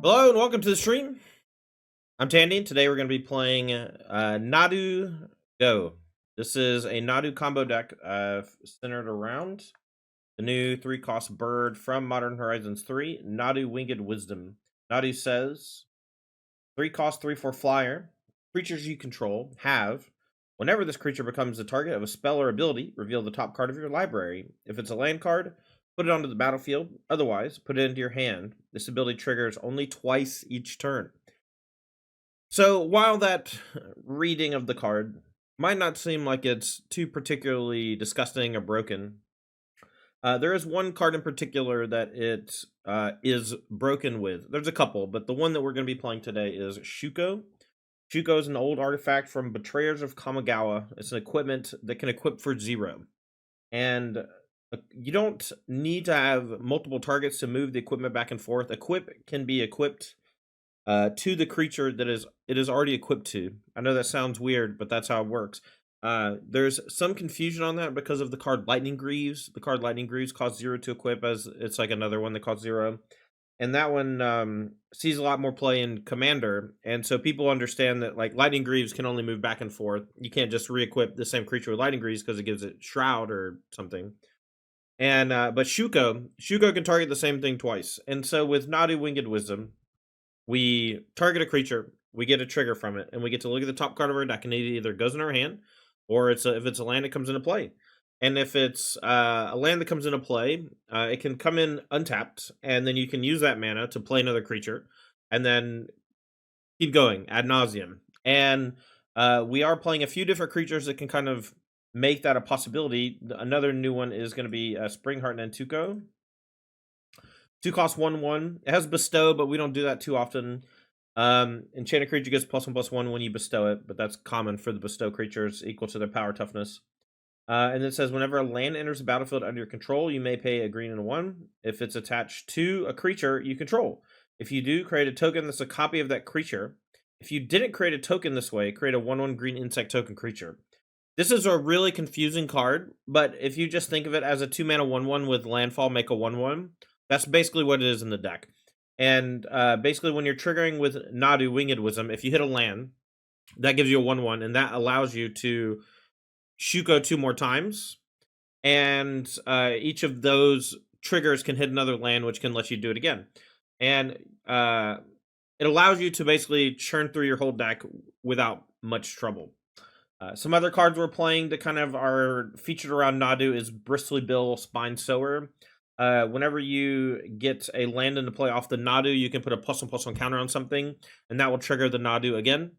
Hello and welcome to the stream. I'm Tandy. Today we're going to be playing NaduGo. This is a Nadu combo deck centered around the new 3-cost bird from Modern Horizons 3, Nadu Winged Wisdom. Nadu says 3-cost 3/4 flyer. Creatures you control have, whenever this creature becomes the target of a spell or ability, reveal the top card of your library. If it's a land card, put it onto the battlefield. Otherwise, put it into your hand. This ability triggers only twice each turn. So while that reading of the card might not seem like it's too particularly disgusting or broken, there is one card in particular that it is broken with. There's a couple, but the one that we're going to be playing today is Shuko. Shuko is an old artifact from Betrayers of Kamigawa. It's an equipment that can equip for 0. And you don't need to have multiple targets to move the equipment back and forth. Equip can be equipped to the creature that it is already equipped to. I know that sounds weird, but that's how it works. There's some confusion on that because of the card Lightning Greaves. The card Lightning Greaves costs 0 to equip, as it's like another one that costs 0. And that one sees a lot more play in Commander, and so people understand that like Lightning Greaves can only move back and forth. You can't just re-equip the same creature with Lightning Greaves because it gives it Shroud or something. And but Shuko can target the same thing twice. And so with Nadu Winged Wisdom, we target a creature, we get a trigger from it, and we get to look at the top card of our deck, and it either goes in our hand, or if it's a land, it comes into play. And if it's a land that comes into play, it can come in untapped, and then you can use that mana to play another creature, and then keep going ad nauseum. And we are playing a few different creatures that can kind of make that a possibility. Another new one is going to be Springheart Nantuko. 2 cost 1/1. It has bestow, but we don't do that too often. Enchanted creature gets +1/+1 when you bestow it, but that's common for the bestow creatures, equal to their power toughness. And it says whenever a land enters the battlefield under your control, you may pay a green and a 1 if it's attached to a creature you control. If you do, create a token that's a copy of that creature. If you didn't create a token this way, create a 1/1 green insect token creature. This is a really confusing card, but if you just think of it as a 2-mana 1/1 with landfall, make a 1/1, that's basically what it is in the deck. And basically when you're triggering with Nadu Winged Wisdom, if you hit a land, that gives you a 1/1, and that allows you to Shuko 2 more times, and each of those triggers can hit another land, which can let you do it again. And it allows you to basically churn through your whole deck without much trouble. Some other cards we're playing that kind of are featured around Nadu is Bristly Bill Spine Sower. Whenever you get a land into play off the Nadu, you can put a +1/+1 counter on something, and that will trigger the Nadu again.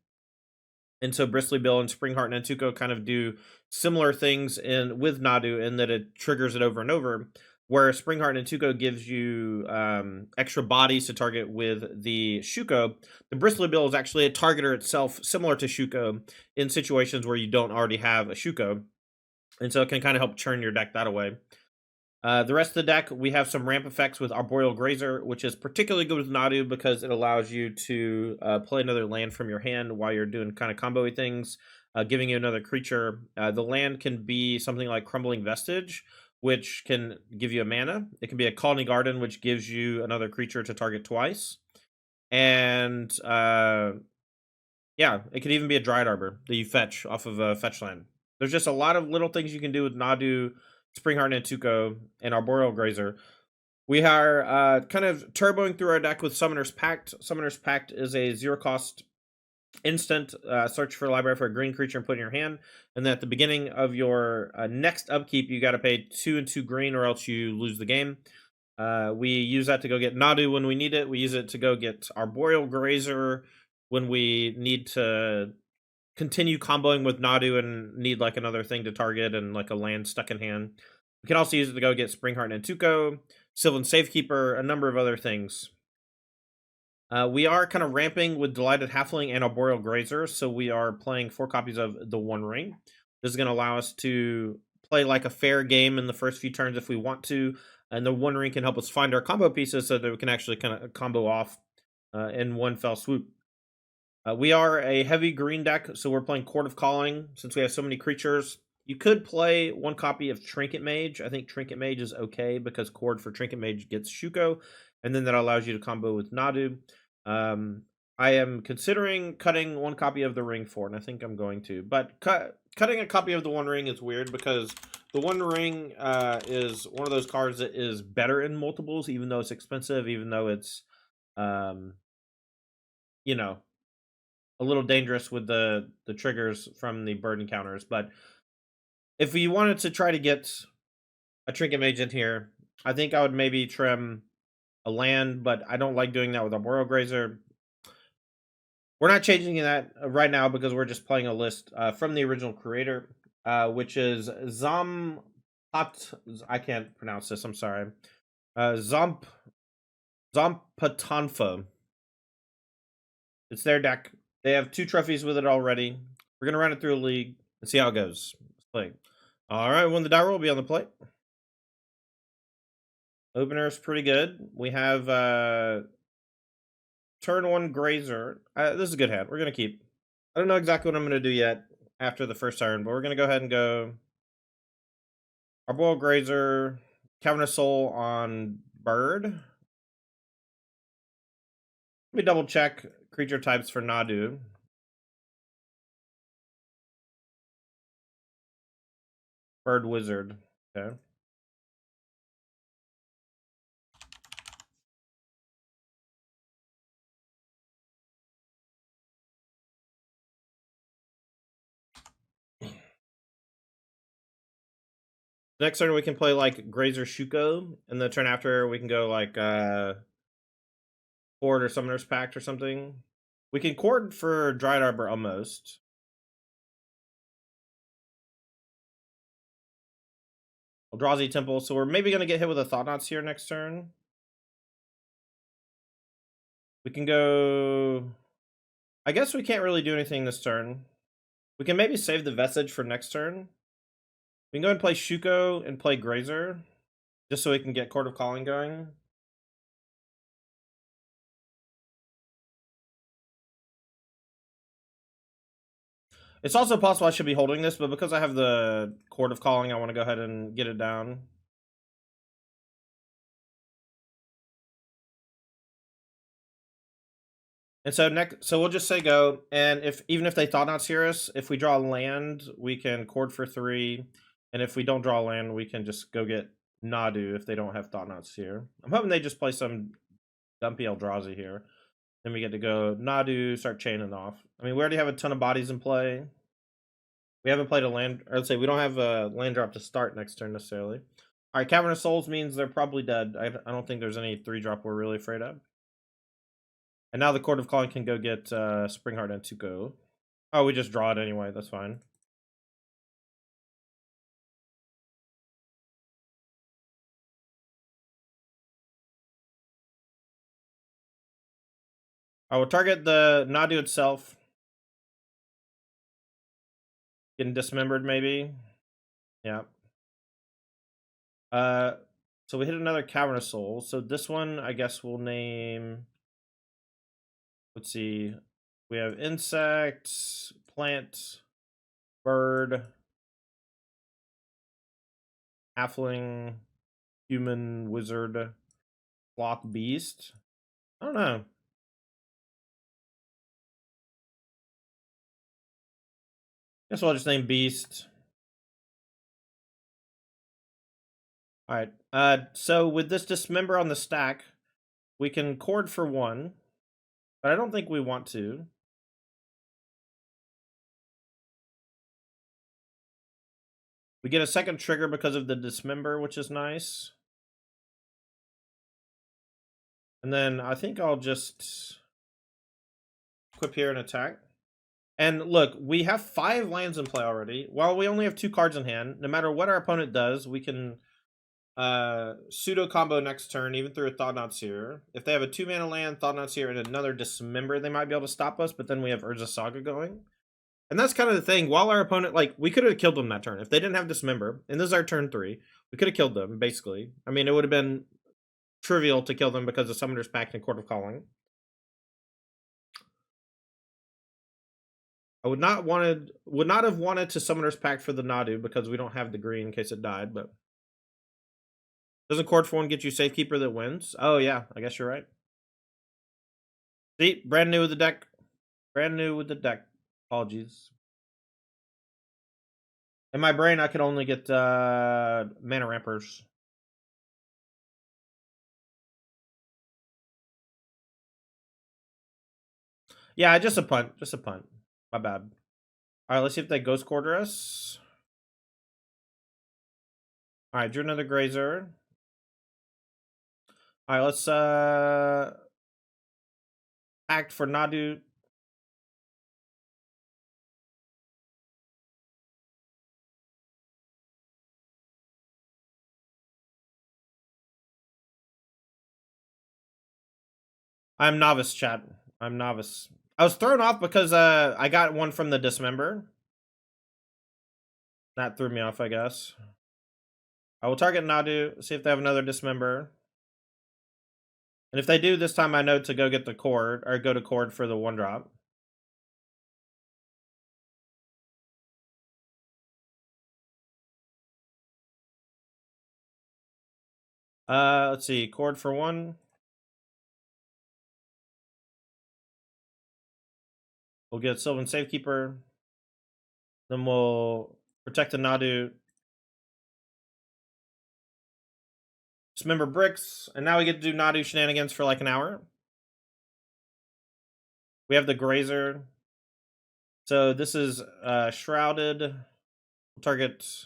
And so Bristly Bill and Springheart Nantuko kind of do similar things with Nadu in that it triggers it over and over, where Springheart Nantuko gives you extra bodies to target with the Shuko. The Bristly Bill is actually a targeter itself, similar to Shuko, in situations where you don't already have a Shuko. And so it can kind of help churn your deck that way. The rest of the deck, we have some ramp effects with Arboreal Grazer, which is particularly good with Nadu because it allows you to play another land from your hand while you're doing kind of combo-y things, giving you another creature. The land can be something like Crumbling Vestige, which can give you a mana. It can be a Colony Garden, which gives you another creature to target twice. And yeah, it could even be a Dryad Arbor that you fetch off of a fetch land. There's just a lot of little things you can do with Nadu, Springheart Nantuko, and Arboreal Grazer. We are kind of turboing through our deck with Summoner's Pact. Summoner's Pact is a 0-cost instant. Search for a library for a green creature and put it in your hand. And then at the beginning of your next upkeep, you got to pay 2 and 2 green or else you lose the game. We use that to go get Nadu when we need it. We use it to go get Arboreal Grazer when we need to continue comboing with Nadu and need like another thing to target and like a land stuck in hand. We can also use it to go get Springheart Nantuko, Sylvan Safekeeper, a number of other things. We are kind of ramping with Delighted Halfling and Arboreal Grazer, so we are playing 4 copies of the One Ring. This is going to allow us to play like a fair game in the first few turns if we want to, and the One Ring can help us find our combo pieces so that we can actually kind of combo off in one fell swoop. We are a heavy green deck, so we're playing Court of Calling. Since we have so many creatures, you could play 1 copy of Trinket Mage. I think Trinket Mage is okay because Cord for Trinket Mage gets Shuko, and then that allows you to combo with Nadu. I am considering cutting one copy of the Ring 4, and I think I'm going to. But cutting a copy of the One Ring is weird because the One Ring is one of those cards that is better in multiples, even though it's expensive, even though it's, um, you know, a little dangerous with the triggers from the burden counters. But if we wanted to try to get a Trinket Mage in here, I think I would maybe trim a land, but I don't like doing that with a Boreal Grazer. We're not changing that right now because we're just playing a list from the original creator, which is Zompat. I can't pronounce this. I'm sorry. Zompatanfa. It's their deck. They have 2 trophies with it already. We're gonna run it through a league and see how it goes. Let's play. All right, when the die roll will be on the plate. Opener's pretty good. We have turn 1 Grazer. This is a good hand. We're gonna keep. I don't know exactly what I'm gonna do yet after the first turn, but we're gonna go ahead and go Arboreal Grazer, Cavernous Soul on Bird. Let me double check creature types for Nadu. Bird Wizard. Okay. Next turn we can play like Grazer Shuko, and the turn after we can go like Horde or Summoner's Pact or something. We can Cord for Dried Arbor almost. Eldrazi Temple, so we're maybe gonna get hit with a Thought-Knots here next turn. We can go. I guess we can't really do anything this turn. We can maybe save the Vestige for next turn. We can go and play Shuko and play Grazer, just so we can get Court of Calling going. It's also possible I should be holding this, but because I have the Court of Calling, I want to go ahead and get it down. And so we'll just say go, and even if they Thought-Knots hear us, if we draw land, we can Court for 3, and if we don't draw land, we can just go get Nadu if they don't have Thought-Knots here. I'm hoping they just play some dumpy Eldrazi here. Then we get to go Nadu, start chaining off. I mean, we already have a ton of bodies in play. We haven't played a land, or let's say we don't have a land drop to start next turn necessarily. All right, Cavernous Souls means they're probably dead. I don't think there's any 3-drop we're really afraid of. And now the Court of Calling can go get Springheart and Tuco. Oh, we just draw it anyway. That's fine. I will target the Nadu itself. Getting dismembered, maybe. Yeah. So we hit another Cavernous Soul. So this one, I guess we'll name. Let's see. We have insect, plant, bird, halfling, human, wizard, sloth, beast. I don't know. Guess we'll just name beast. All right. So with this dismember on the stack, we can Cord for 1, but I don't think we want to. We get a second trigger because of the dismember, which is nice. And then I think I'll just equip here and attack. And look, we have 5 lands in play already. While we only have 2 cards in hand, no matter what our opponent does, we can pseudo combo next turn, even through a Thought-Knots here. If they have a 2-mana land, Thought-Knots here, and another dismember, they might be able to stop us, but then we have Urza Saga going. And that's kind of the thing. While our opponent, like, we could have killed them that turn. If they didn't have Dismember, and this is our turn 3, we could have killed them, basically. I mean, it would have been trivial to kill them because of Summoner's Pact and Court of Calling. I would not have wanted to Summoner's Pact for the Nadu because we don't have the green in case it died, but doesn't Court for 1 get you Safekeeper that wins? Oh yeah, I guess you're right. See, brand new with the deck. Brand new with the deck. Apologies. In my brain, I could only get mana rampers. Yeah, just a punt. Just a punt. My bad. All right, let's see if they ghost quarter us. All right, drew another grazer. All right, let's act for Nadu. I'm novice, chat. I'm novice. I was thrown off because I got one from the dismember. That threw me off, I guess. I will target Nadu, see if they have another dismember. And if they do, this time I know to go get the cord, or go to cord for the 1-drop. Let's see, cord for 1. We'll get Sylvan Safekeeper. Then we'll protect the Nadu. Dismember bricks, and now we get to do Nadu shenanigans for like an hour. We have the grazer. So this is shrouded. We'll target.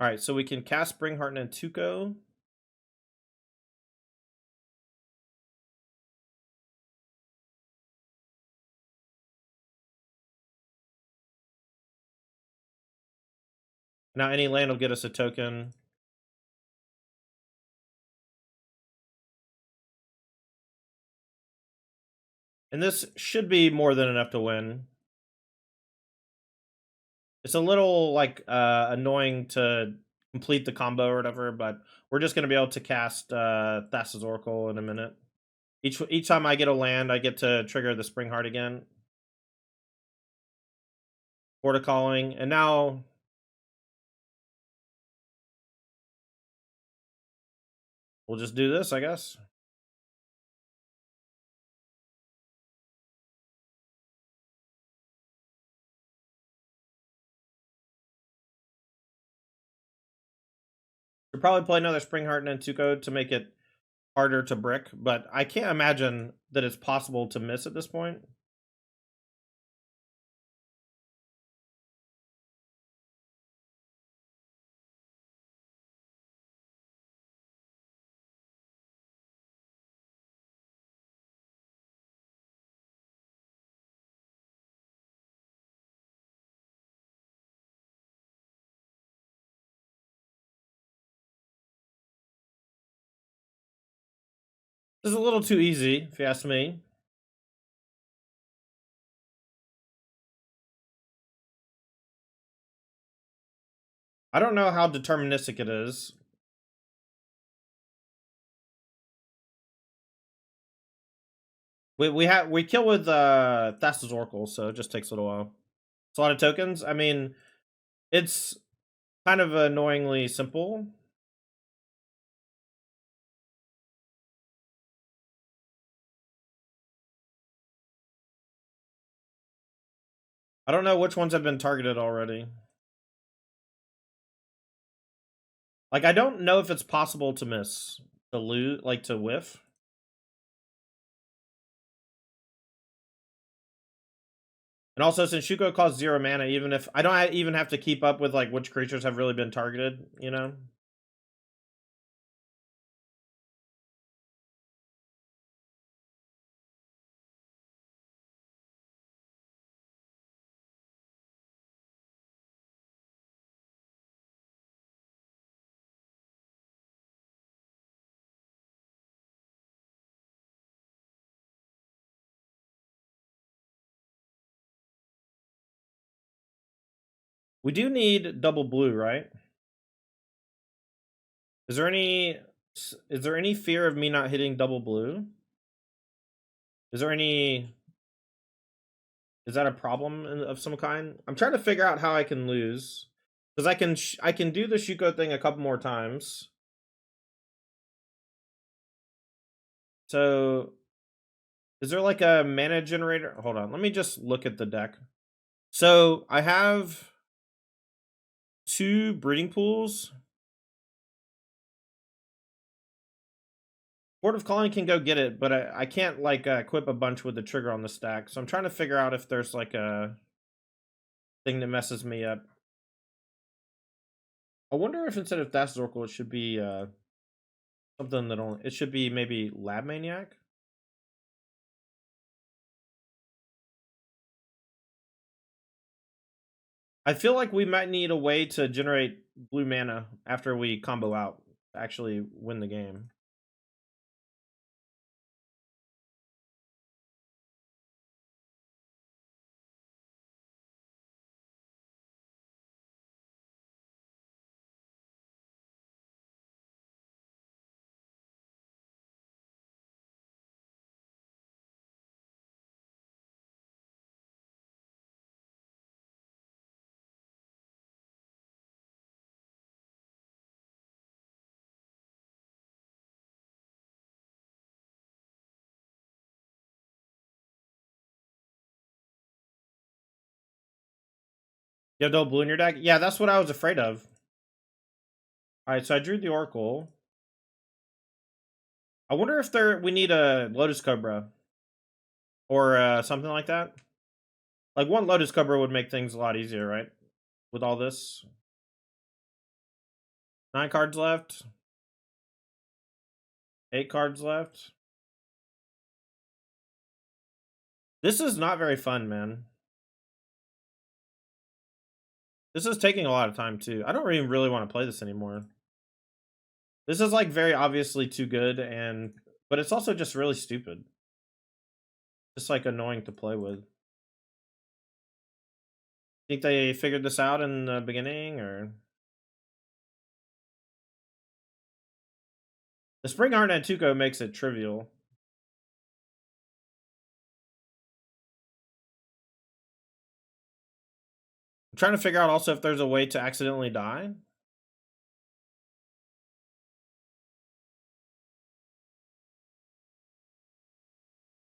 All right, so we can cast Springheart and NaduGo. Now any land will get us a token. And this should be more than enough to win. It's a little like annoying to complete the combo or whatever, but we're just going to be able to cast Thassa's Oracle in a minute. Each time I get a land, I get to trigger the Springheart again. Calling, and now we'll just do this, I guess. Should probably play another Springheart and NaduGo to make it harder to brick, but I can't imagine that it's possible to miss at this point. This is a little too easy, if you ask me. I don't know how deterministic it is. We kill with Thassa's Oracle, so it just takes a little while. It's a lot of tokens. I mean, it's kind of annoyingly simple. I don't know which ones have been targeted already. Like, I don't know if it's possible to miss, to lose, like to whiff. And also, since Shuko costs 0 mana, even if I don't even have to keep up with like which creatures have really been targeted, you know. We do need double blue, right? Is there any fear of me not hitting double blue? Is there any Is that a problem of some kind? I'm trying to figure out how I can lose, because I can do the Shuko thing a couple more times. So, is there like a mana generator? Hold on, let me just look at the deck. So I have 2 breeding pools. Board of Calling can go get it, but I can't like equip a bunch with the trigger on the stack. So I'm trying to figure out if there's like a thing that messes me up. I wonder if instead of Thassa's Oracle, it should be something that only, it should be maybe Lab Maniac. I feel like we might need a way to generate blue mana after we combo out to actually win the game. You have double blue in your deck? Yeah, that's what I was afraid of. Alright, so I drew the Oracle. I wonder if we need a Lotus Cobra. Or something like that. Like, one Lotus Cobra would make things a lot easier, right? With all this. 9 cards left. 8 cards left. This is not very fun, man. This is taking a lot of time, too. I don't even really want to play this anymore. This is, like, very obviously too good, but it's also just really stupid. Just, like, annoying to play with. Think they figured this out in the beginning, or... The Spring Heart NaduGo makes it trivial. I'm trying to figure out also if there's a way to accidentally die.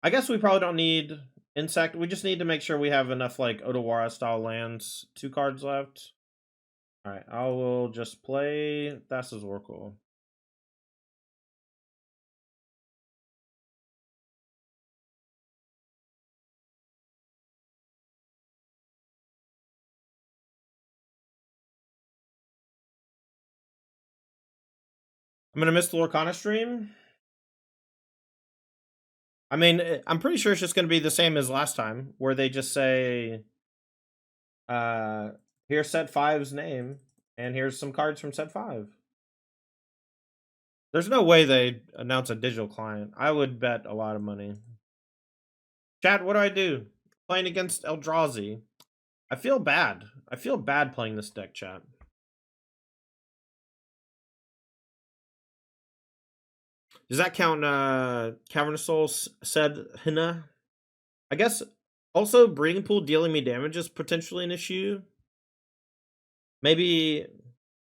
I guess we probably don't need Insect. We just need to make sure we have enough, like, Odawara style lands. 2 cards left. Alright, I will just play Thassa's Oracle. I'm gonna miss the Lorcana stream. I mean, I'm pretty sure it's just gonna be the same as last time, where they just say, here's set 5's name, and here's some cards from set 5. There's no way they announce a digital client. I would bet a lot of money. Chat, what do I do? Playing against Eldrazi. I feel bad. I feel bad playing this deck, chat. Does that count Cavernous Souls said Hina? I guess also Breeding Pool dealing me damage is potentially an issue. Maybe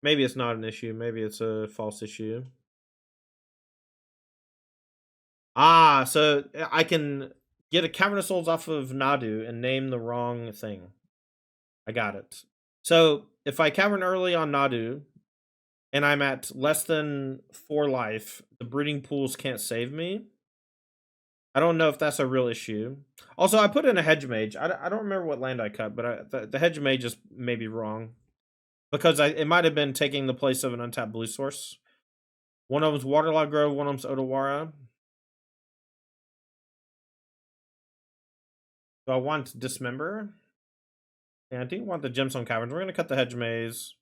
it's not an issue. Maybe it's a false issue. Ah, so I can get a Cavernous Souls off of Nadu and name the wrong thing. I got it. So if I cavern early on Nadu and I'm at less than 4 life, the breeding pools can't save me. I don't know if that's a real issue. Also, I put in a hedge mage. I don't remember what land I cut, but the hedge mage is maybe wrong. Because it might have been taking the place of an untapped blue source. One of them's Waterlog Grove, one of them's Odawara. So I want Dismember. Yeah, I do want the Gemstone Caverns. We're going to cut the hedge maze.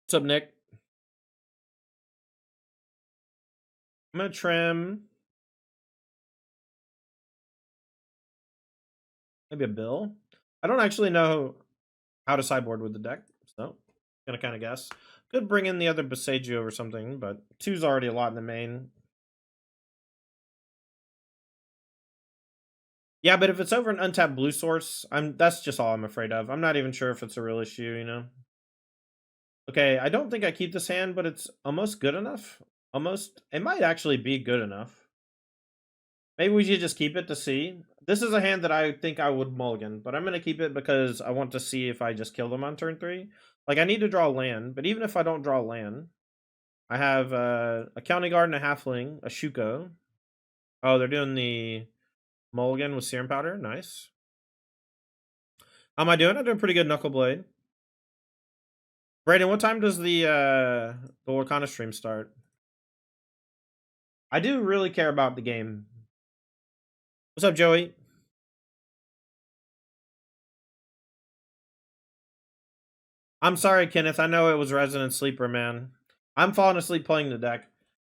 What's up, Nick? I'm going to trim. Maybe a bill. I don't actually know how to sideboard with the deck, so I'm gonna kind of guess. Could bring in the other Besagio or something, but 2's already a lot in the main. Yeah, but if it's over an untapped blue source, that's just all I'm afraid of. I'm not even sure if it's a real issue, you know? Okay, I don't think I keep this hand, but it's almost good enough. Almost. It might actually be good enough. Maybe we should just keep it to see. This is a hand that I think I would mulligan, but I'm going to keep it because I want to see if I just kill them on turn 3. Like, I need to draw land, but even if I don't draw land, I have a County Guard and a Halfling, a Shuko. Oh, they're doing the mulligan with Serum Powder. Nice. How am I doing? I'm doing pretty good, Knuckle Blade. Brayden, what time does the Wakanda stream start? I do really care about the game. What's up, Joey? I'm sorry, Kenneth. I know it was Resident Sleeper, man. I'm falling asleep playing the deck.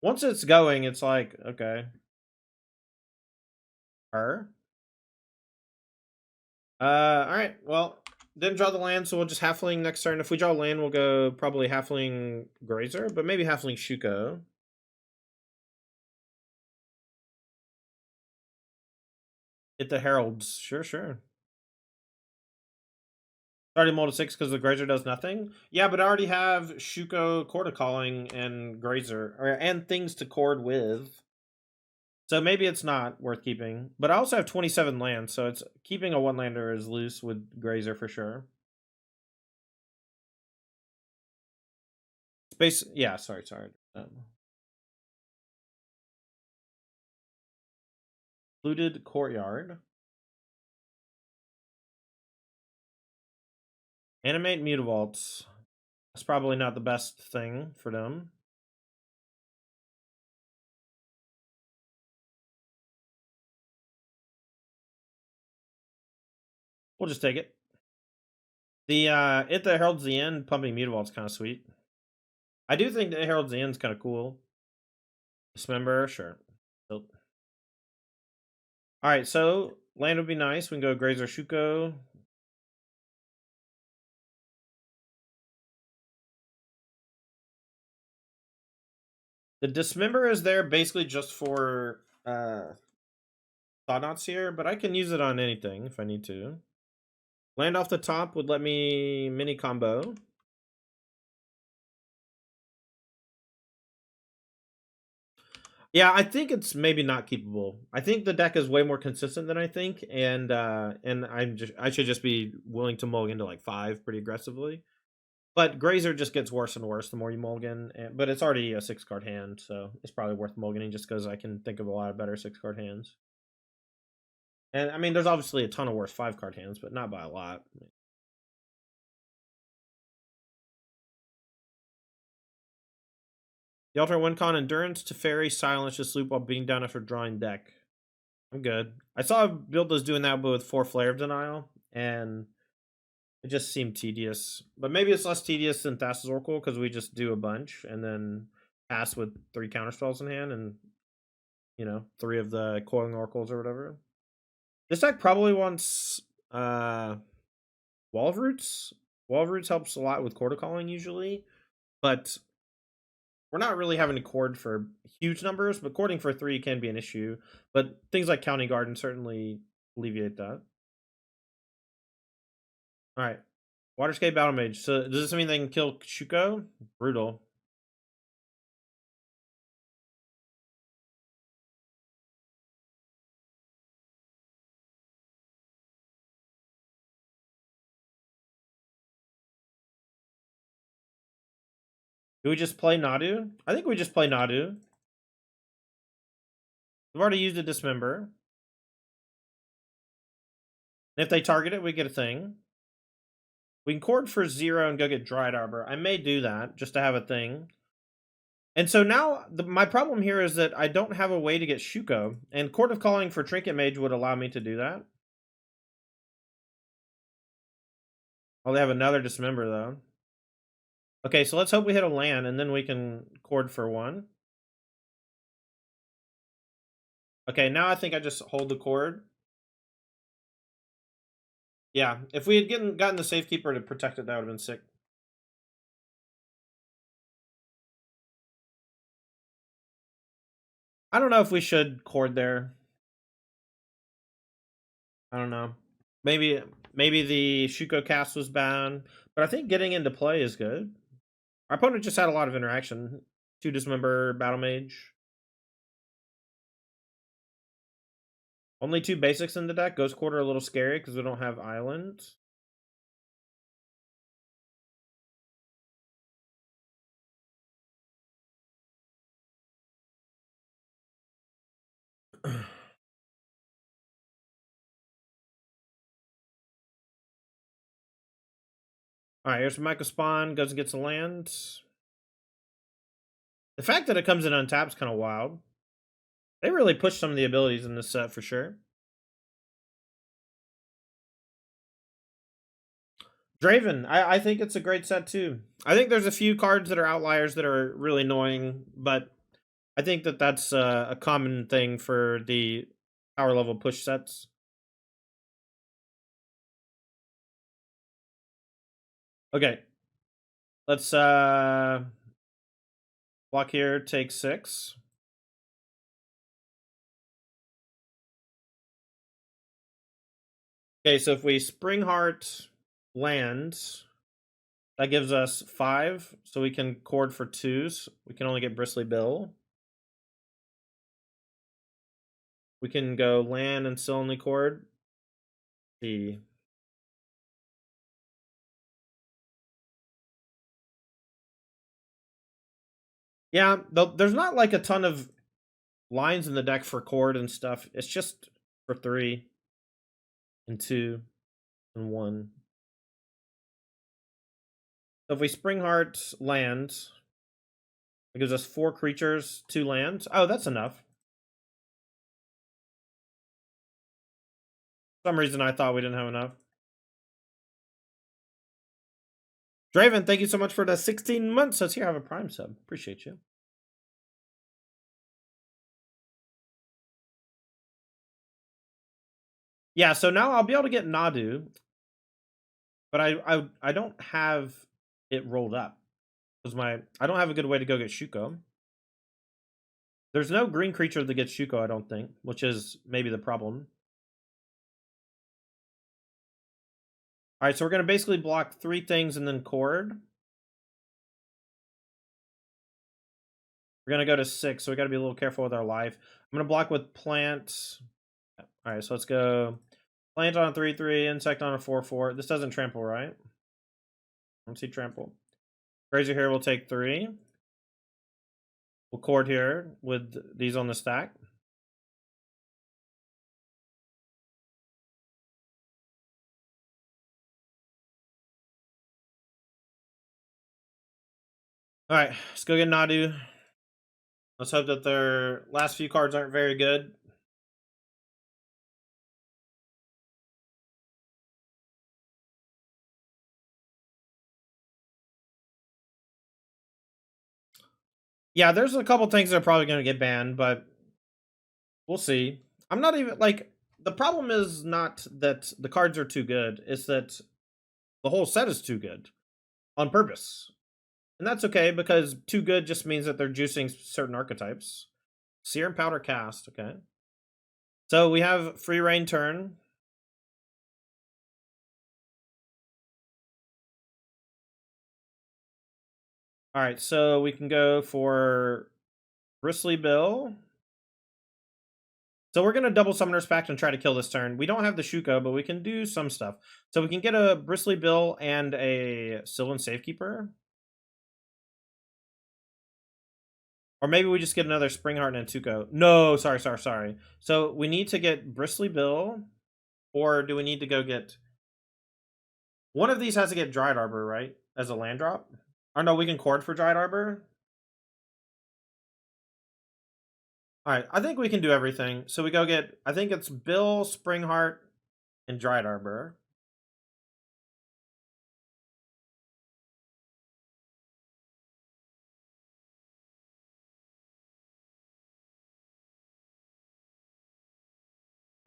Once it's going, it's like, okay. Her? Alright. Well, didn't draw the land, so we'll just Halfling next turn. If we draw land, we'll go probably Halfling Grazer, but maybe Halfling Shuko. Hit the Heralds. Sure, sure. Starting mold to 6 because the Grazer does nothing? Yeah, but I already have Shuko, Chord Calling, and Grazer, and things to chord with. So maybe it's not worth keeping. But I also have 27 lands, so it's keeping a one-lander is loose with Grazer for sure. Space, yeah, sorry. Fluted Courtyard. Animate Mutavaults. That's probably not the best thing for them. We'll just take it. The It that Heralds the End, pumping Mutavault's kind of sweet. I do think that Heralds the End's kind of cool. Dismember, sure. Nope. Alright, so land would be nice. We can go Grazer Shuko. The Dismember is there basically just for Thought-Knots here, but I can use it on anything if I need to. Land off the top would let me mini combo. Yeah, I think it's maybe not keepable. I think the deck is way more consistent than I think, and I should just be willing to mulligan to like 5 pretty aggressively. But Grazer just gets worse and worse the more you mulligan, but it's already a 6-card hand, so it's probably worth mulliganing just because I can think of a lot of better 6-card hands. And I mean, there's obviously a ton of worse 5-card hands, but not by a lot. The alternate win con endurance to fairy silence just loop while beating down after drawing deck. I'm good. I saw a build was doing that, but with 4 Flare of Denial, and it just seemed tedious. But maybe it's less tedious than Thassa's Oracle because we just do a bunch and then pass with 3 counterspells in hand and, 3 of the Coiling Oracles or whatever. This deck probably wants Wall of Roots. Wall of Roots helps a lot with Chord Calling usually, but we're not really having to chord for huge numbers, but chording for 3 can be an issue. But things like County Garden certainly alleviate that. Alright. Waterscape Battle Mage. So does this mean they can kill Shuko? Brutal. Do we just play Nadu? I think we just play Nadu. We've already used a Dismember. And if they target it, we get a thing. We can chord for 0 and go get Dried Arbor. I may do that just to have a thing. And so now, my problem here is that I don't have a way to get Shuko. And Court of Calling for Trinket Mage would allow me to do that. Oh, they have another Dismember, though. Okay, so let's hope we hit a land, and then we can chord for 1. Okay, now I think I just hold the chord. Yeah, if we had gotten the Safekeeper to protect it, that would have been sick. I don't know if we should chord there. I don't know. Maybe the Shuko cast was bad, but I think getting into play is good. Our opponent just had a lot of interaction. 2 Dismember, Battle Mage. Only 2 basics in the deck. Ghost Quarter a little scary because we don't have Island. Alright, here's Michael Spawn. Goes and gets a land. The fact that it comes in untapped is kind of wild. They really pushed some of the abilities in this set for sure. Draven, I think it's a great set too. I think there's a few cards that are outliers that are really annoying, but I think that that's a common thing for the power level push sets. Okay. Let's block here, take 6. Okay, so if we Spring Heart land, that gives us 5, so we can cord for 2s. We can only get Bristly Bill. We can go land and still only cord. See. Yeah, there's not like a ton of lines in the deck for cord and stuff. It's just for 3 and 2 and 1. So if we Spring Heart land, it gives us 4 creatures, 2 lands. Oh, that's enough. For some reason I thought we didn't have enough. Draven, thank you so much for the 16 months. Let's here have a Prime sub. Appreciate you. Yeah, so now I'll be able to get Nadu, but I don't have it rolled up because I don't have a good way to go get Shuko. There's no green creature that gets Shuko, I don't think, which is maybe the problem. All right, so we're gonna basically block 3 things and then cord. We're gonna go to 6, so we gotta be a little careful with our life. I'm gonna block with plant. All right, so let's go plant on a 3/3, insect on a 4/4. This doesn't trample, right? I don't see trample. Grazer here will take 3. We'll cord here with these on the stack. All right, let's go get Nadu. Let's hope that their last few cards aren't very good. Yeah, there's a couple things that are probably going to get banned, but we'll see. I'm not even like the problem is not that the cards are too good; it's that the whole set is too good on purpose, and that's okay because too good just means that they're juicing certain archetypes. Serum Powder Cast, okay. So we have free reign turn. All right, so we can go for Bristly Bill. So we're going to double Summoner's Pact and try to kill this turn. We don't have the Shuko, but we can do some stuff. So we can get a Bristly Bill and a Sylvan Safekeeper. Or maybe we just get another Springheart and Tuco. No, sorry. So we need to get Bristly Bill, or do we need to go get... One of these has to get Dried Arbor, right? As a land drop? Or no, we can cord for Dried Arbor. Alright, I think we can do everything. So we go get... I think it's Bill, Springheart, and Dried Arbor.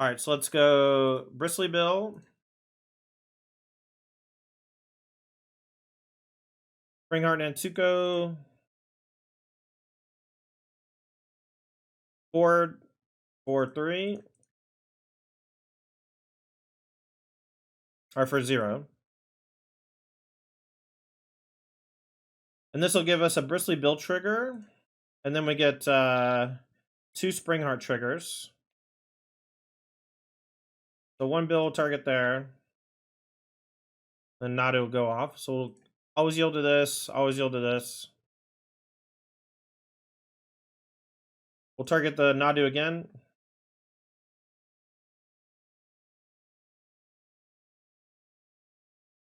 Alright, so let's go Bristly Bill. Springheart and Tuco. cord 4/3. or for 0. And this will give us a Bristly Bill trigger. And then we get 2 Springheart triggers. So 1 bill will target there. Then Nadu will go off. So we'll always yield to this, always yield to this. We'll target the Nadu again.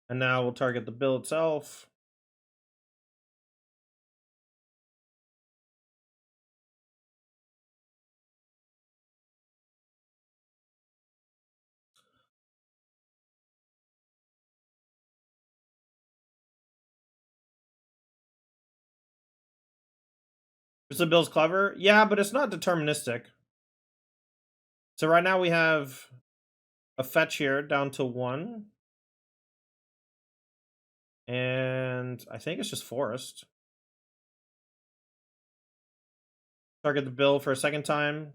And now we'll target the bill itself. The bill's clever. Yeah, but it's not deterministic. So right now we have a fetch here down to 1. And I think it's just forest. Target the bill for a second time.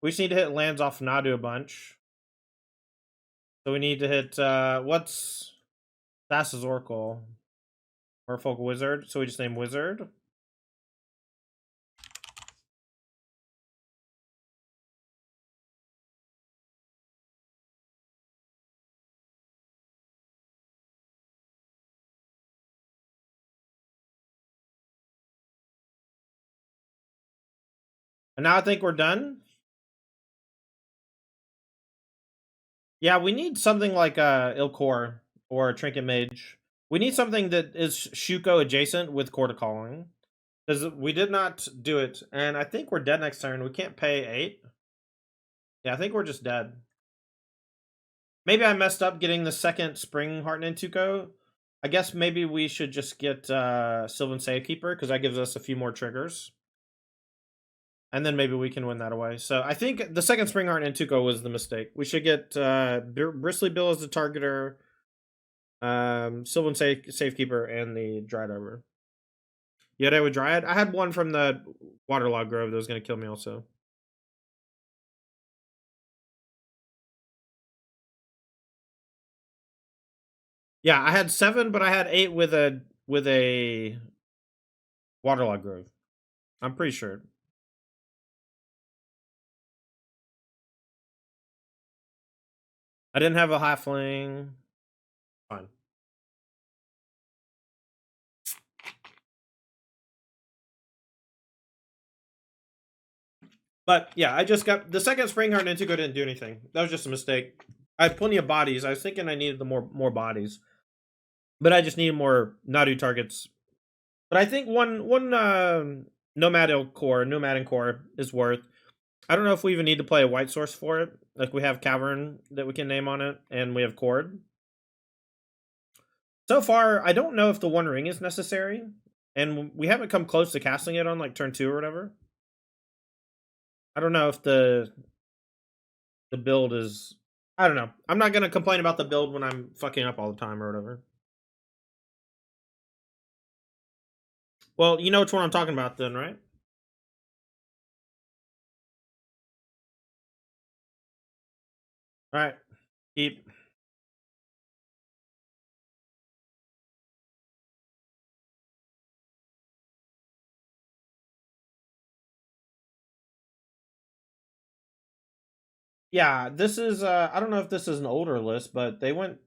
We just need to hit lands off Nadu a bunch. So we need to hit, what's Thassa's Oracle? Merfolk Wizard. So we just name Wizard. And now I think we're done. Yeah, we need something like Ilkor or Trinket Mage. We need something that is Shuko adjacent with Court of Calling. Because we did not do it. And I think we're dead next turn. We can't pay 8. Yeah, I think we're just dead. Maybe I messed up getting the second Spring Heart Nantuko. I guess maybe we should just get Sylvan Safekeeper, because that gives us a few more triggers. And then maybe we can win that away. So I think the second Spring Heart Nantuko was the mistake. We should get Bristly Bill as the targeter, Sylvan Safekeeper, and the Dryad Arbor. Yode with Dryad? I had one from the Waterlog Grove that was going to kill me also. Yeah, I had 7, but I had 8 with a Waterlog Grove. I'm pretty sure. I didn't have a halfling. Fine. But yeah, I just got the second Spring Heart Nantuko didn't do anything. That was just a mistake. I had plenty of bodies. I was thinking I needed the more bodies, but I just needed more Nadu targets. But I think one Nomad Core is worth. I don't know if we even need to play a white source for it. Like we have Cavern that we can name on it, and we have Cord. So far, I don't know if the One Ring is necessary, and we haven't come close to casting it on like turn 2 or whatever. I don't know if the build is. I don't know. I'm not gonna complain about the build when I'm fucking up all the time or whatever. Well, you know which one I'm talking about then, right? All right. Keep. Yeah, this is I don't know if this is an older list, but they went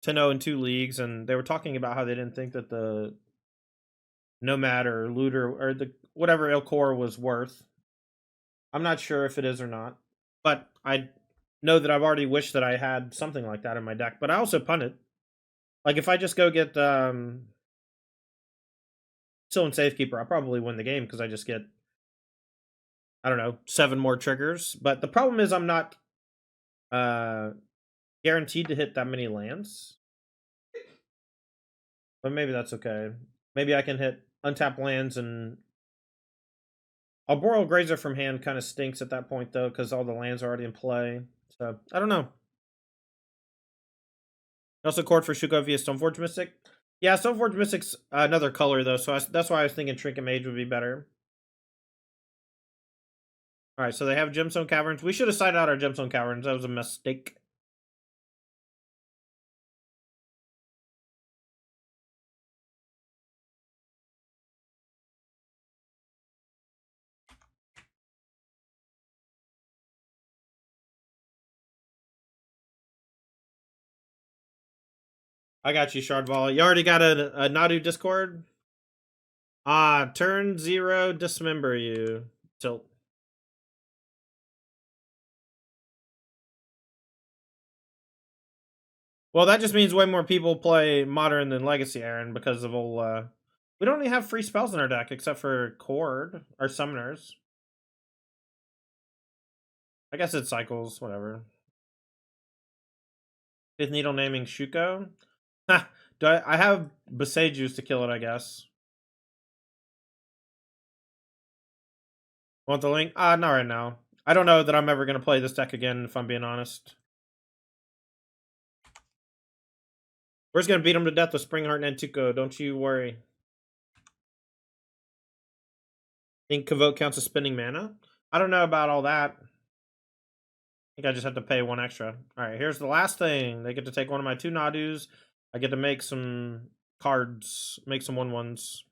to 0 in 2 leagues, and they were talking about how they didn't think that the Nomad or Looter or the whatever Ilkor was worth. I'm not sure if it is or not, but I know that I've already wished that I had something like that in my deck. But I also punt it. Like if I just go get Sylvan Safekeeper, I'll probably win the game because I just get, I don't know, 7 more triggers. But the problem is I'm not guaranteed to hit that many lands. But maybe that's okay. Maybe I can hit untap lands, and Arboreal Grazer from hand kind of stinks at that point though, because all the lands are already in play. So I don't know. Also Court for Shuko via Stoneforge Mystic. Yeah, Stoneforge Mystic's another color though, so that's why I was thinking Trinket Mage would be better. All right, so they have Gemstone Caverns. We should have sided out our Gemstone Caverns. That was a mistake. I got you, Shardball. You already got a Nadu Discord? Turn 0, dismember you. Tilt. Well, that just means way more people play Modern than Legacy, Aaron, because of all, we don't even have free spells in our deck except for Chord, or Summoners. I guess it cycles, whatever. Fifth Needle naming Shuko? Ha! I have Besejus to kill it, I guess. Want the link? Not right now. I don't know that I'm ever going to play this deck again, if I'm being honest. We're just going to beat him to death with Springheart and Antuco, don't you worry. Think Kavote counts as spending mana? I don't know about all that. I think I just have to pay 1 extra. Alright, here's the last thing. They get to take one of my 2 Nadus. I get to make some cards, make some 1/1s.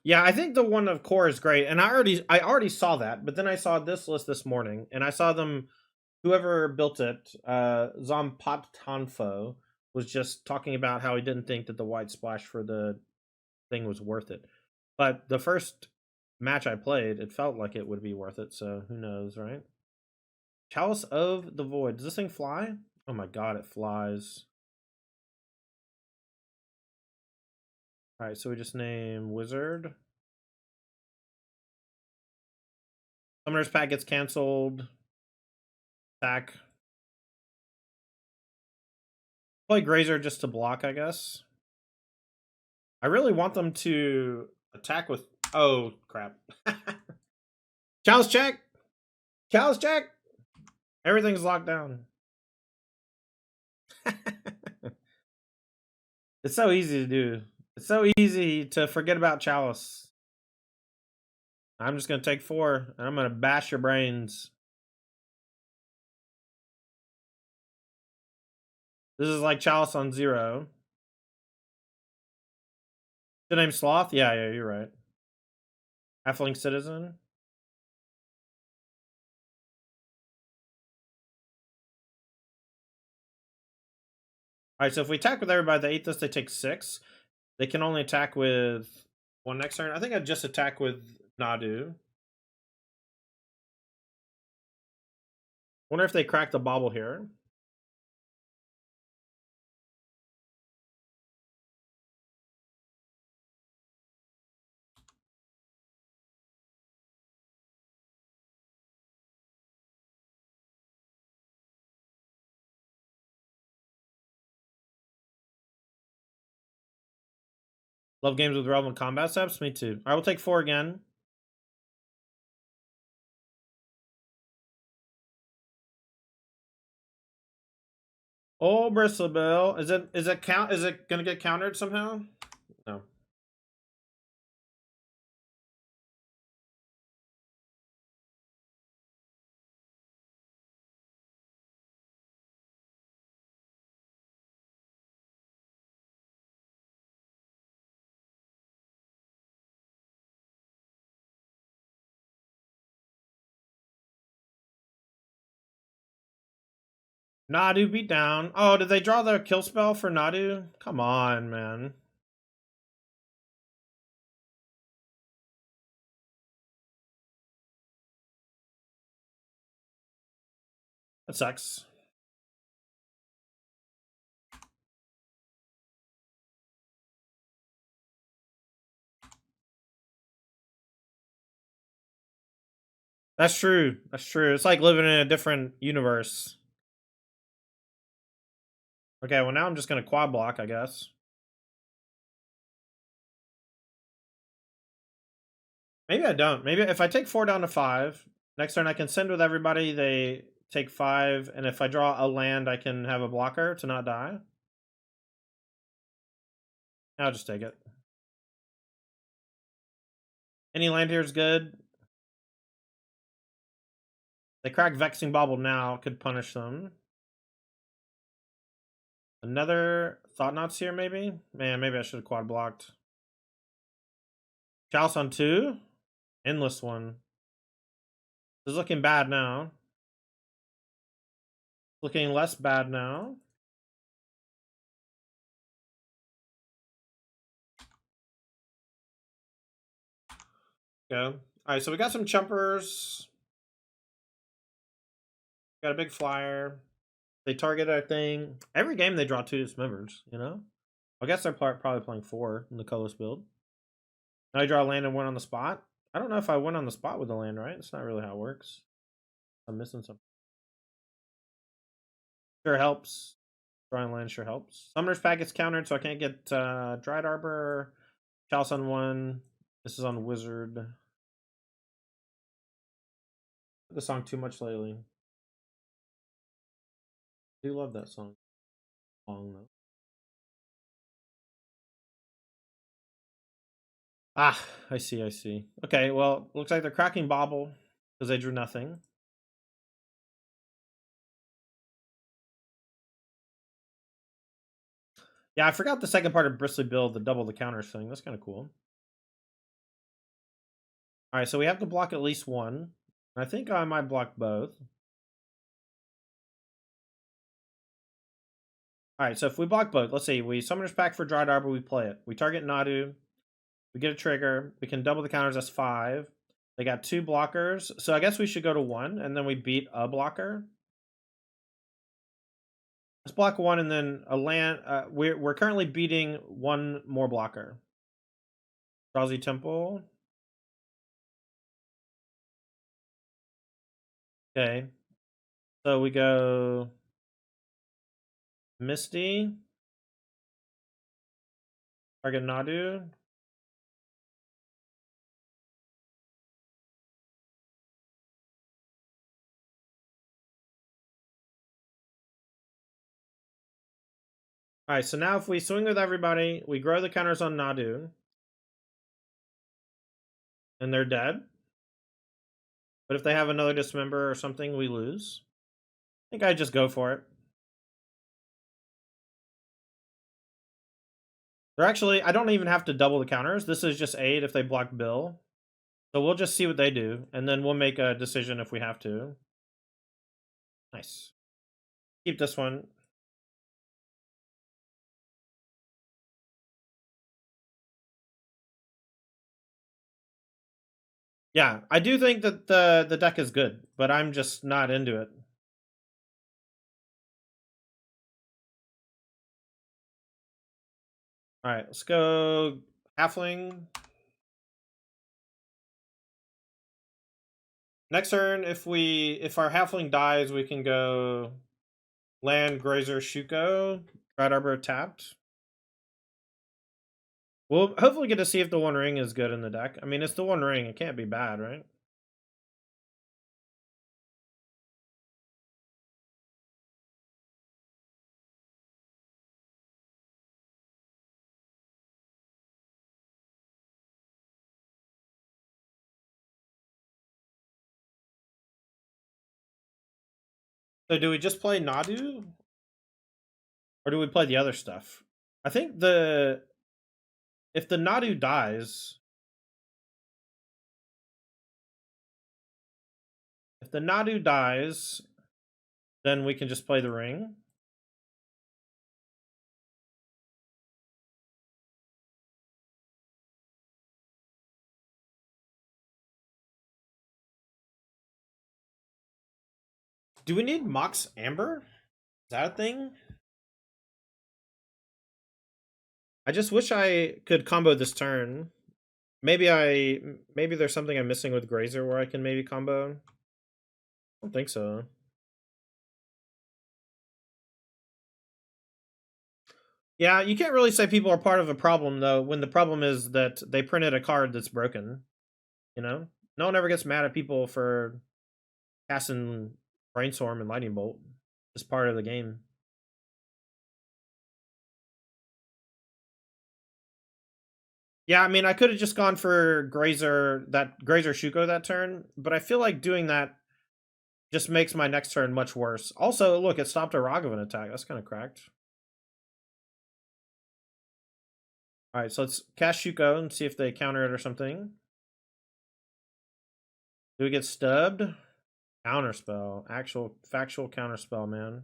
Yeah, I think the one of core is great, and I already saw that, but then I saw this list this morning, and I saw them. Whoever built it, Zompot was just talking about how he didn't think that the white splash for the thing was worth it. But the first match I played, it felt like it would be worth it. So who knows, right? Chalice of the Void. Does this thing fly? Oh my god, it flies. All right, so we just name Wizard. Summoner's Pack gets canceled. Attack. Play Grazer just to block, I guess. I really want them to attack with... Oh, crap. Chalice check! Chalice check! Everything's locked down. It's so easy to do. It's so easy to forget about Chalice. I'm just going to take 4, and I'm going to bash your brains. This is like Chalice on 0. The name Sloth? Yeah, you're right. Halfling Citizen. Alright, so if we attack with everybody, the Aethys, they take 6. They can only attack with 1 next turn. I think I'd just attack with Nadu. Wonder if they crack the bauble here. Love games with relevant combat steps. Me too. I will take 4 again. Oh, Bristlebell. Is it gonna get countered somehow? No. Nadu beat down. Oh, did they draw the kill spell for Nadu? Come on, man. That sucks. That's true. That's true. It's like living in a different universe. Okay, well now I'm just gonna quad block, I guess. Maybe I don't. Maybe if I take 4 down to 5, next turn I can send with everybody. They take 5, and if I draw a land, I can have a blocker to not die. I'll just take it. Any land here is good. They crack Vexing Bauble now, could punish them. Another Thought Knots here, maybe? Man, maybe I should have quad blocked. Chalice on 2. Endless one. This is looking bad now. Looking less bad now. Go. Alright, so we got some chumpers. Got a big flyer. They target our thing. Every game they draw 2 dismembers, you know? I guess they're probably playing 4 in the colorless build. Now I draw a land and 1 on the spot. I don't know if I win on the spot with the land, right? That's not really how it works. I'm missing something. Sure helps. Drawing land sure helps. Summoner's Pact gets countered, so I can't get Dried Arbor. Chalice on 1. This is on Wizard. The song too much lately. I do love that song. Long though. Ah, I see. Okay, well, looks like they're cracking Bauble because they drew nothing. Yeah, I forgot the second part of Bristly Build, the double the counters thing. That's kind of cool. All right, so we have to block at least 1. I think I might block both. All right, so if we block both, let's see. We Summoner's Pact for Dried Arbor, we play it. We target Nadu. We get a trigger. We can double the counters, that's 5. They got 2 blockers. So I guess we should go to 1, and then we beat a blocker. Let's block 1, and then a land. We're currently beating 1 more blocker. Drowsy Temple. Okay. So we go Misty. Target Nadu. Alright, so now if we swing with everybody, we grow the counters on Nadu. And they're dead. But if they have another dismember or something, we lose. I think I just go for it. They're actually, I don't even have to double the counters. This is just 8 if they block Bill. So we'll just see what they do, and then we'll make a decision if we have to. Nice. Keep this one. Yeah, I do think that the deck is good, but I'm just not into it. All right, let's go Halfling. Next turn, if our Halfling dies, we can go land Grazer Shuko, Dried Arbor tapped. We'll hopefully get to see if the One Ring is good in the deck. I mean, it's the One Ring. It can't be bad, right? So do we just play Nadu? Or do we play the other stuff? I think if the Nadu dies... If the Nadu dies, then we can just play the ring. Do we need Mox Amber? Is that a thing? I just wish I could combo this turn. Maybe there's something I'm missing with Grazer where I can maybe combo. I don't think so. Yeah, you can't really say people are part of a problem though when the problem is that they printed a card that's broken. You know? No one ever gets mad at people for casting Brainstorm and Lightning Bolt. Just part of the game. Yeah, I mean, I could have just gone for Grazer Shuko that turn, but I feel like doing that just makes my next turn much worse. Also, look, it stopped a Ragavan attack. That's kind of cracked. All right, so let's cast Shuko and see if they counter it or something. Do we get stubbed? Counterspell. Actual factual counterspell, man.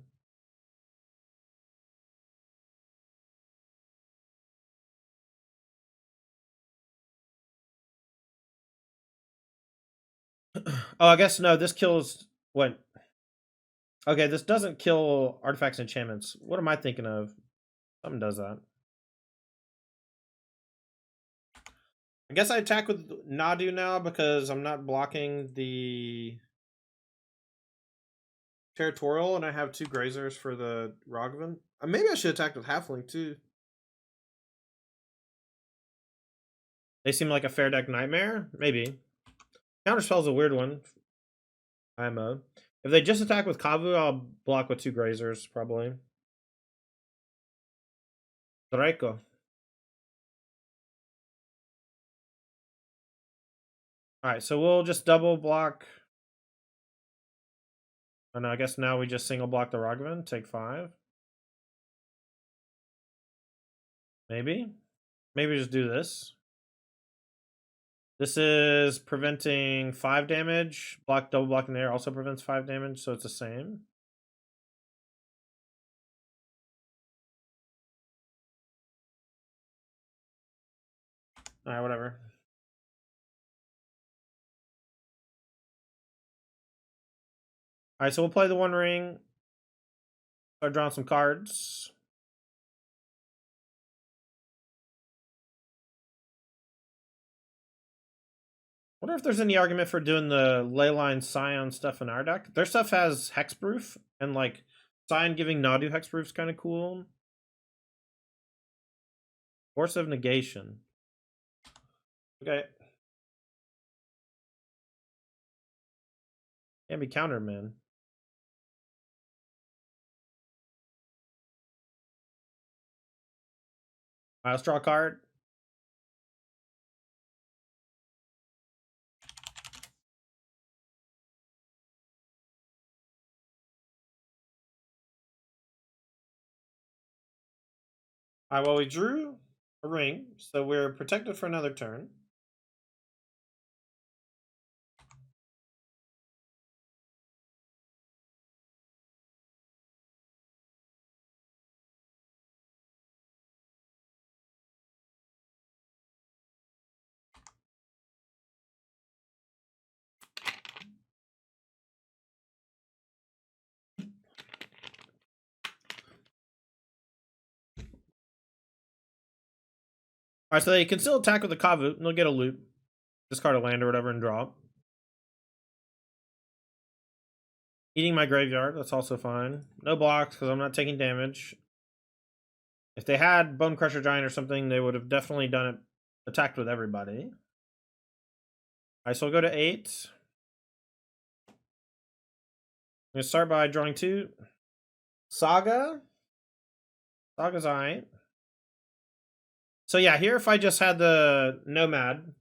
Oh, I guess no, this kills what? Okay, this doesn't kill artifacts and enchantments. What am I thinking of? Something does that. I guess I attack with Nadu now because I'm not blocking the Territorial and I have 2 Grazers for the Ragavan. Maybe I should attack with Halfling too. They seem like a fair deck nightmare? Maybe. Counterspell's a weird one. IMO. If they just attack with Kavu, I'll block with 2 Grazers, probably. Draco. Alright, so we'll just double block. Oh no, I guess now we just single block the Ragavan, take 5. Maybe. Maybe just do this. This is preventing 5 damage. Double blocking there also prevents 5 damage, so it's the same. Alright, whatever. Alright, so we'll play the One Ring. Start drawing some cards. Wonder if there's any argument for doing the Leyline Scion stuff in our deck. Their stuff has hexproof, and like Scion giving Nadu hexproof is kind of cool. Force of Negation. Okay. Can't be countered, man. Alright, let's draw a card. Alright, well, we drew a ring, so we're protected for another turn. Alright, so they can still attack with the Kavu, and they'll get a loop. Discard a land or whatever and draw. Eating my graveyard, that's also fine. No blocks, because I'm not taking damage. If they had Bone Crusher Giant or something, they would have definitely done it, attacked with everybody. Alright, so we'll go to 8. I'm going to start by drawing 2. Saga. Saga's alright. So yeah, here if I just had the Nomad,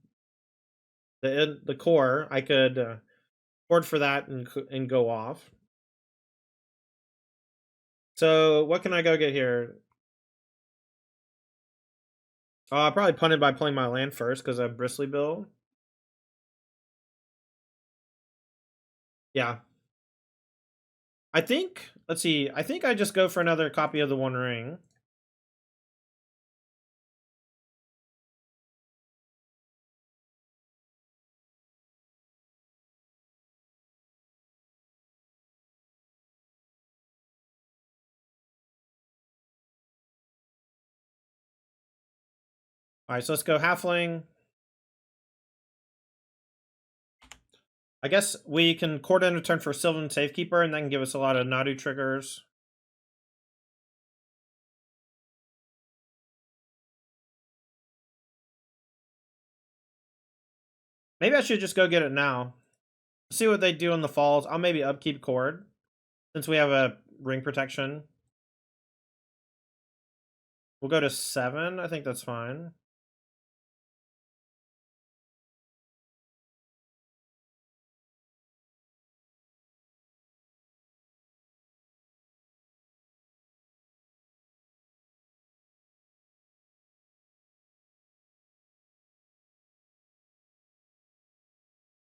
the core, I could board for that and go off. So what can I go get here? I probably punted by playing my land first because I have Bristly Bill. Yeah. I think, let's see, I think I just go for another copy of the One Ring. Alright, so let's go Halfling. I guess we can court in return for Sylvan Safekeeper, and that can give us a lot of Nadu triggers. Maybe I should just go get it now. See what they do in the falls. I'll maybe upkeep Cord. Since we have a ring protection. We'll go to 7. I think that's fine.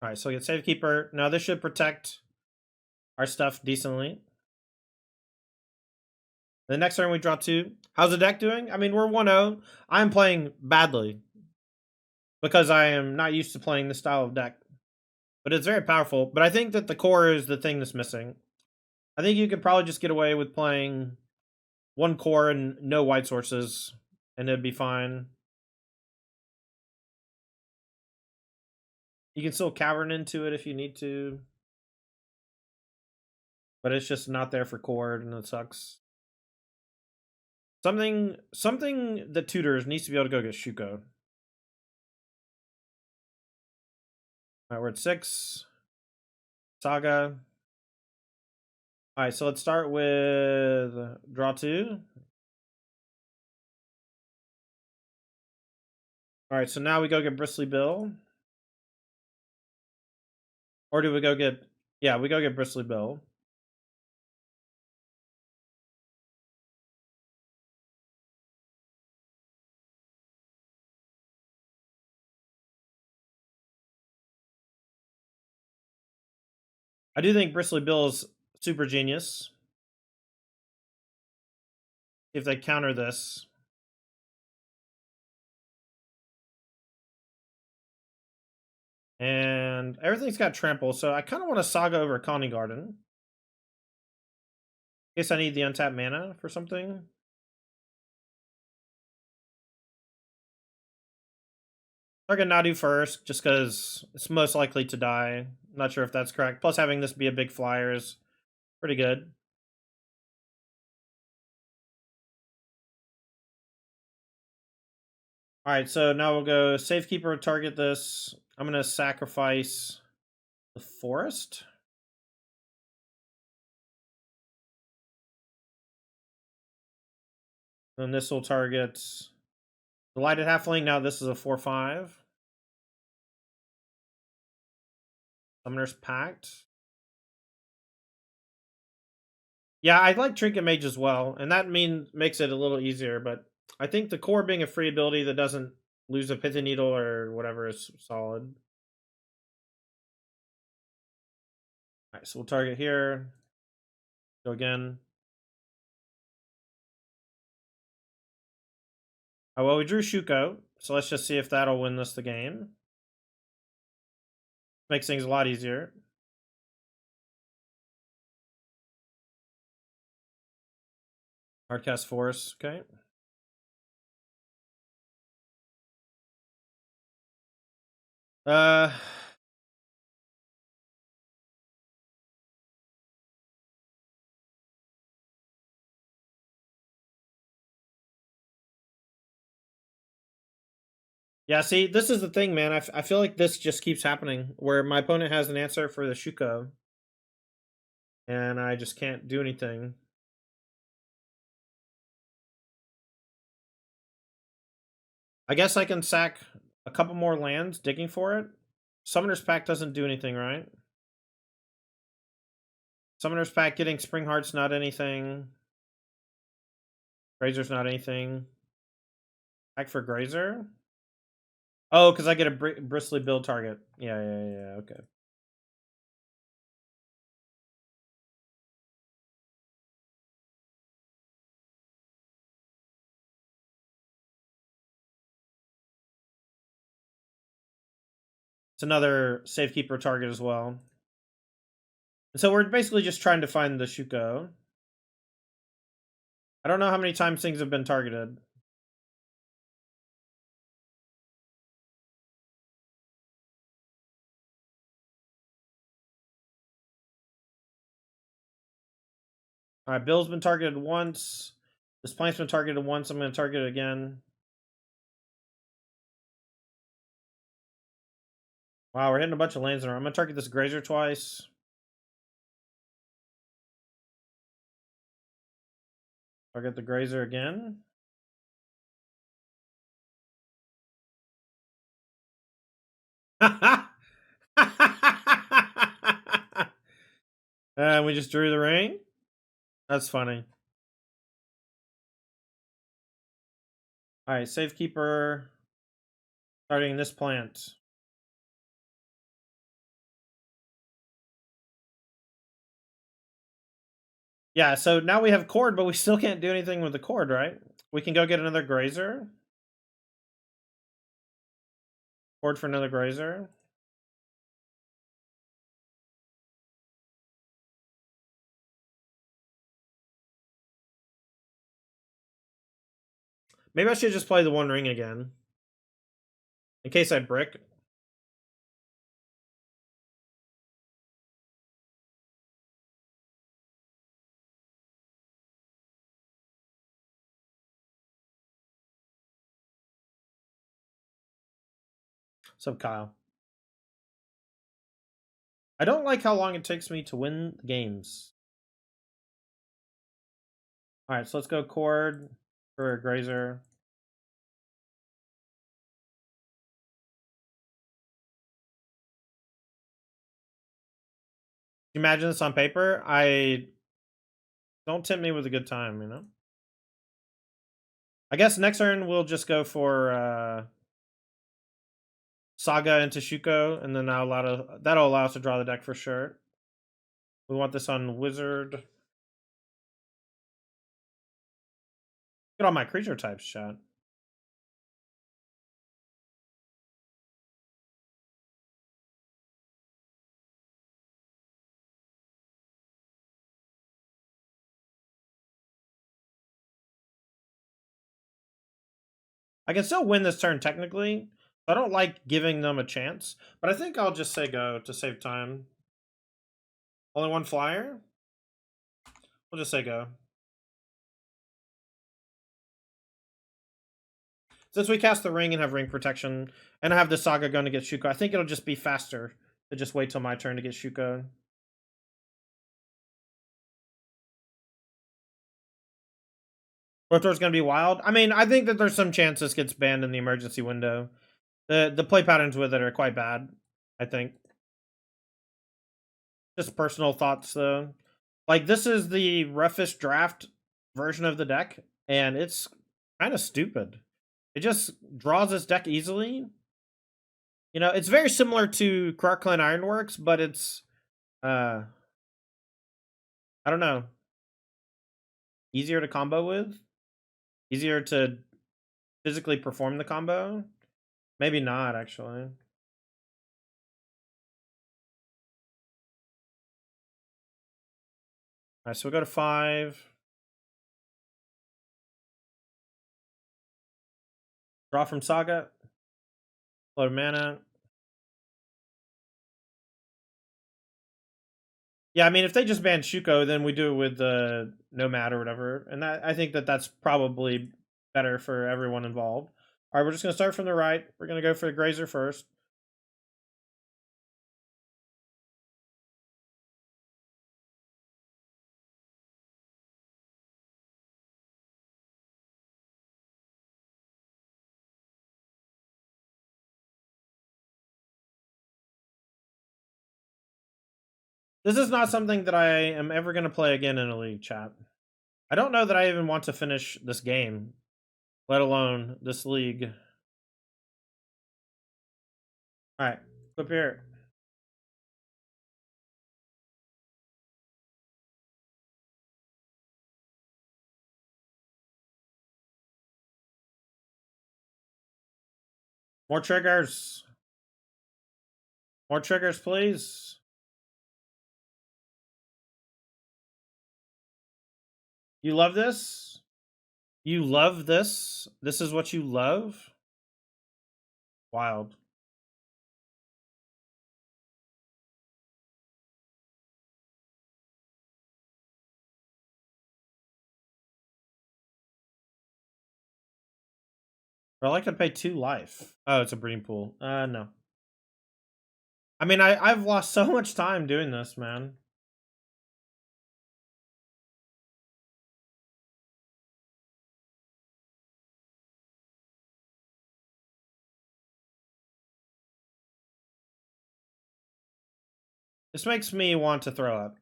All right, so we get Safekeeper. Now this should protect our stuff decently. The next turn we draw 2. How's the deck doing? I mean, we're 1-0. I'm playing badly because I am not used to playing this style of deck. But it's very powerful. But I think that the core is the thing that's missing. I think you could probably just get away with playing 1 core and no white sources, and it'd be fine. You can still cavern into it if you need to. But it's just not there for cord, and it sucks. Something that tutors needs to be able to go get Shuko. All right, we're at 6. Saga. All right, so let's start with draw 2. All right, so now we go get Bristly Bill. Or do we go get... Yeah, we go get Bristly Bill. I do think Bristly Bill is super genius. If they counter this. And everything's got trample, so I kind of want to Saga over Conning Garden. In case I need the untapped mana for something. Target Nadu first, just because it's most likely to die. Not sure if that's correct. Plus, having this be a big flyer is pretty good. All right, so now we'll go Safekeeper, target this. I'm going to sacrifice the Forest. Then this will target the Lighted Halfling. Now this is a 4/5. Summoner's Pact. Yeah, I like Trinket Mage as well, and that makes it a little easier, but I think the core being a free ability that doesn't lose a Pithy Needle or whatever is solid. Alright, so we'll target here. Go again. Oh, well, we drew Shuko, so let's just see if that'll win us the game. Makes things a lot easier. Hardcast Force, okay. Uh... Yeah, see, this is the thing, man. I feel like this just keeps happening, where my opponent has an answer for the Shuko, and I just can't do anything. I guess I can sack a couple more lands digging for it. Summoner's Pact doesn't do anything, right? Summoner's Pact getting Spring Heart's not anything. Grazer's not anything. Pack for Grazer? Oh, because I get a bristly build target. Yeah, okay. It's another Safekeeper target as well. And so we're basically just trying to find the Shuko. I don't know how many times things have been targeted. Alright, Bill's been targeted once. This plank's been targeted once. I'm going to target it again. Wow, we're hitting a bunch of lands in a row. I'm going to target this Grazer twice. Target the Grazer again. And we just drew the ring. That's funny. All right, Safekeeper. Starting this plant. Yeah, so now we have cord, but we still can't do anything with the cord, right? We can go get another Grazer. Cord for another Grazer. Maybe I should just play the One Ring again. In case I brick. What's up, Kyle? I don't like how long it takes me to win the games. Alright, so let's go cord for a Grazer. Can you imagine this on paper? Don't tempt me with a good time, you know? I guess next turn we'll just go for Saga into Shuko, and then that'll allow us to draw the deck for sure. We want this on Wizard. Look at all my creature types, chat. I can still win this turn technically. I don't like giving them a chance, but I think I'll just say go to save time. Only one flyer? We'll just say go. Since we cast the ring and have ring protection, and I have the Saga going to get Shuko, I think it'll just be faster to just wait till my turn to get Shuko. Fourth is going to be wild. I mean, I think that there's some chance this gets banned in the emergency window. The play patterns with it are quite bad, I think. Just personal thoughts, though. Like, this is the roughest draft version of the deck, and it's kind of stupid. It just draws this deck easily. You know, it's very similar to Clan Ironworks, but it's, I don't know, easier to combo with, easier to physically perform the combo. Maybe not, actually. All right, so we go to 5. Draw from Saga. Load mana. Yeah, I mean, if they just ban Shuko, then we do it with the Nomad or whatever, and I think that that's probably better for everyone involved. All right, we're just gonna start from the right. We're gonna go for the Grazer first. This is not something that I am ever gonna play again in a league, chat. I don't know that I even want to finish this game, let alone this league. All right, flip here. More triggers. More triggers, please. You love this? You love this? This is what you love? Wild. Or I could pay 2 life. Oh, it's a breeding pool. No. I mean, I've lost so much time doing this, man. This makes me want to throw up.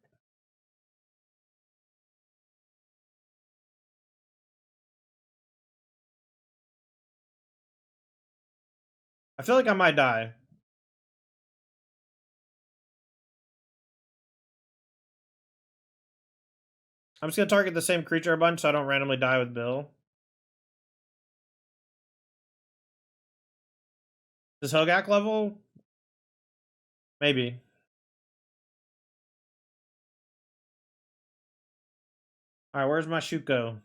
I feel like I might die. I'm just gonna target the same creature a bunch so I don't randomly die with Bill. Does Hogak level? Maybe. Alright, where's my shoot go?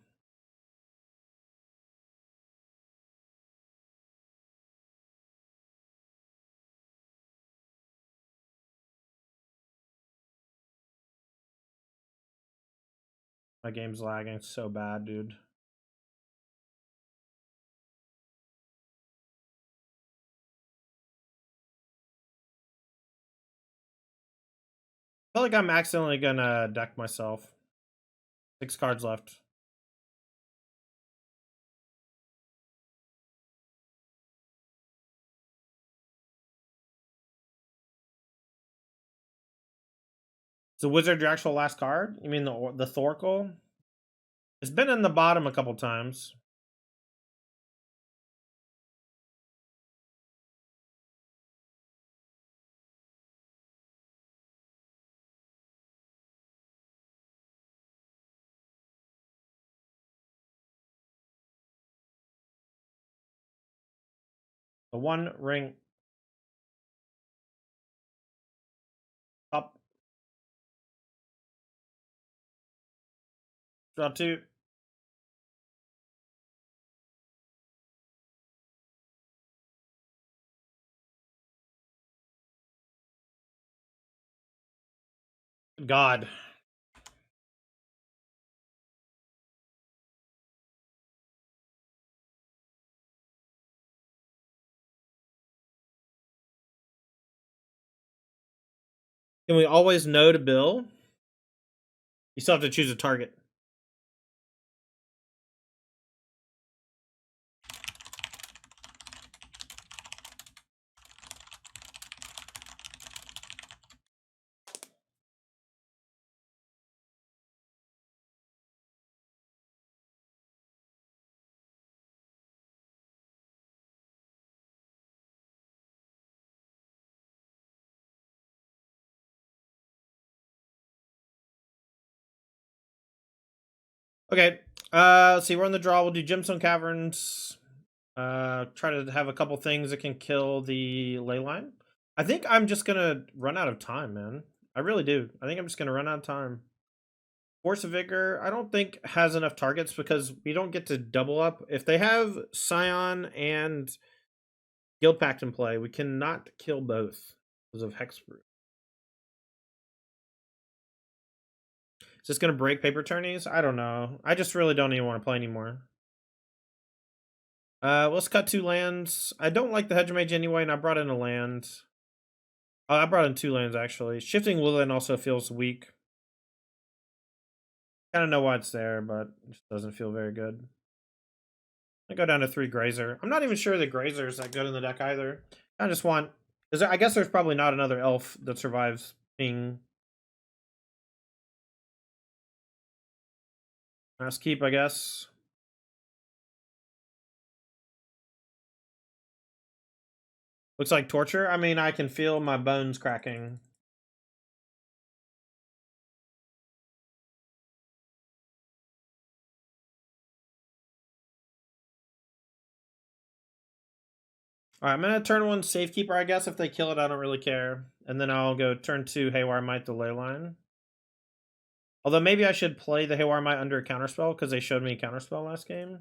My game's lagging so bad, dude. I feel like I'm accidentally gonna deck myself. 6 cards left. Is the wizard your actual last card? You mean the Thoracle? It's been in the bottom a couple times. The one ring up. Draw 2. God. Can we always no to Bill? You still have to choose a target. Okay. Let's see. We're on the draw. We'll do Gemstone Caverns. Try to have a couple things that can kill the ley line. I think I'm just gonna run out of time, man. I really do. I think I'm just gonna run out of time. Force of Vigor, I don't think has enough targets because we don't get to double up. If they have Scion and Guild Pact in play, we cannot kill both because of Hexproof. Is this gonna break paper tourneys? I don't know. I just really don't even want to play anymore. Let's cut 2 lands. I don't like the Hedge Mage anyway, and I brought in a land. Oh, I brought in 2 lands actually. Shifting Woodland also feels weak. Kind of know why it's there, but it just doesn't feel very good. I go down to 3 Grazer. I'm not even sure the Grazer is that good in the deck either. I just want. I guess there's probably not another elf that survives ping. Let's keep, I guess. Looks like torture. I mean, I can feel my bones cracking. Alright, I'm gonna turn 1 Safekeeper, I guess. If they kill it, I don't really care. And then I'll go turn 2 Haywire Might the Leyline. Although maybe I should play the Haywire Might under a counterspell because they showed me a counterspell last game.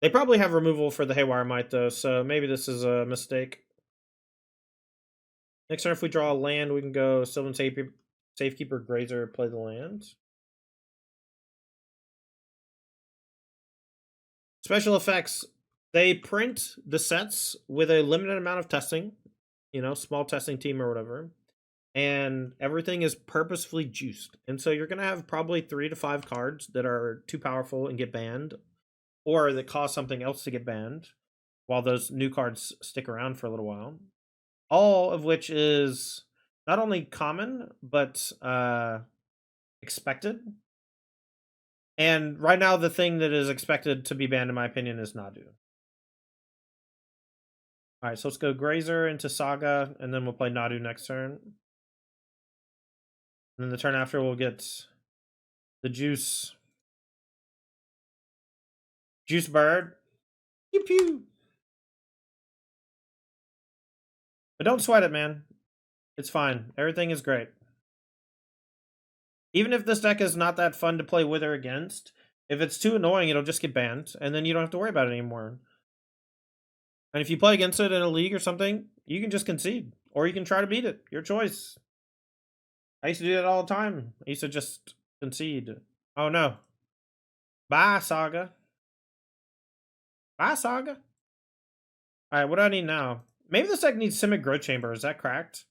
They probably have removal for the Haywire Might though, so maybe this is a mistake. Next turn, if we draw a land, we can go Sylvan Safekeeper, Grazer, play the land. Special effects. They print the sets with a limited amount of testing, small testing team or whatever. And everything is purposefully juiced. And so you're going to have probably 3 to 5 cards that are too powerful and get banned. or that cause something else to get banned, while those new cards stick around for a little while. All of which is not only common, but expected. And right now, the thing that is expected to be banned, in my opinion, is Nadu. All right, so let's go Grazer into Saga, and then we'll play Nadu next turn. And then the turn after, we'll get the Juice Bird. Pew pew. But don't sweat it, man. It's fine. Everything is great. Even if this deck is not that fun to play with or against, if it's too annoying, it'll just get banned, and then you don't have to worry about it anymore. And if you play against it in a league or something, you can just concede. Or you can try to beat it. Your choice. I used to do that all the time. I used to just concede. Oh no. Bye, Saga. Bye, Saga. Alright, what do I need now? Maybe this deck needs Simic Growth Chamber. Is that cracked?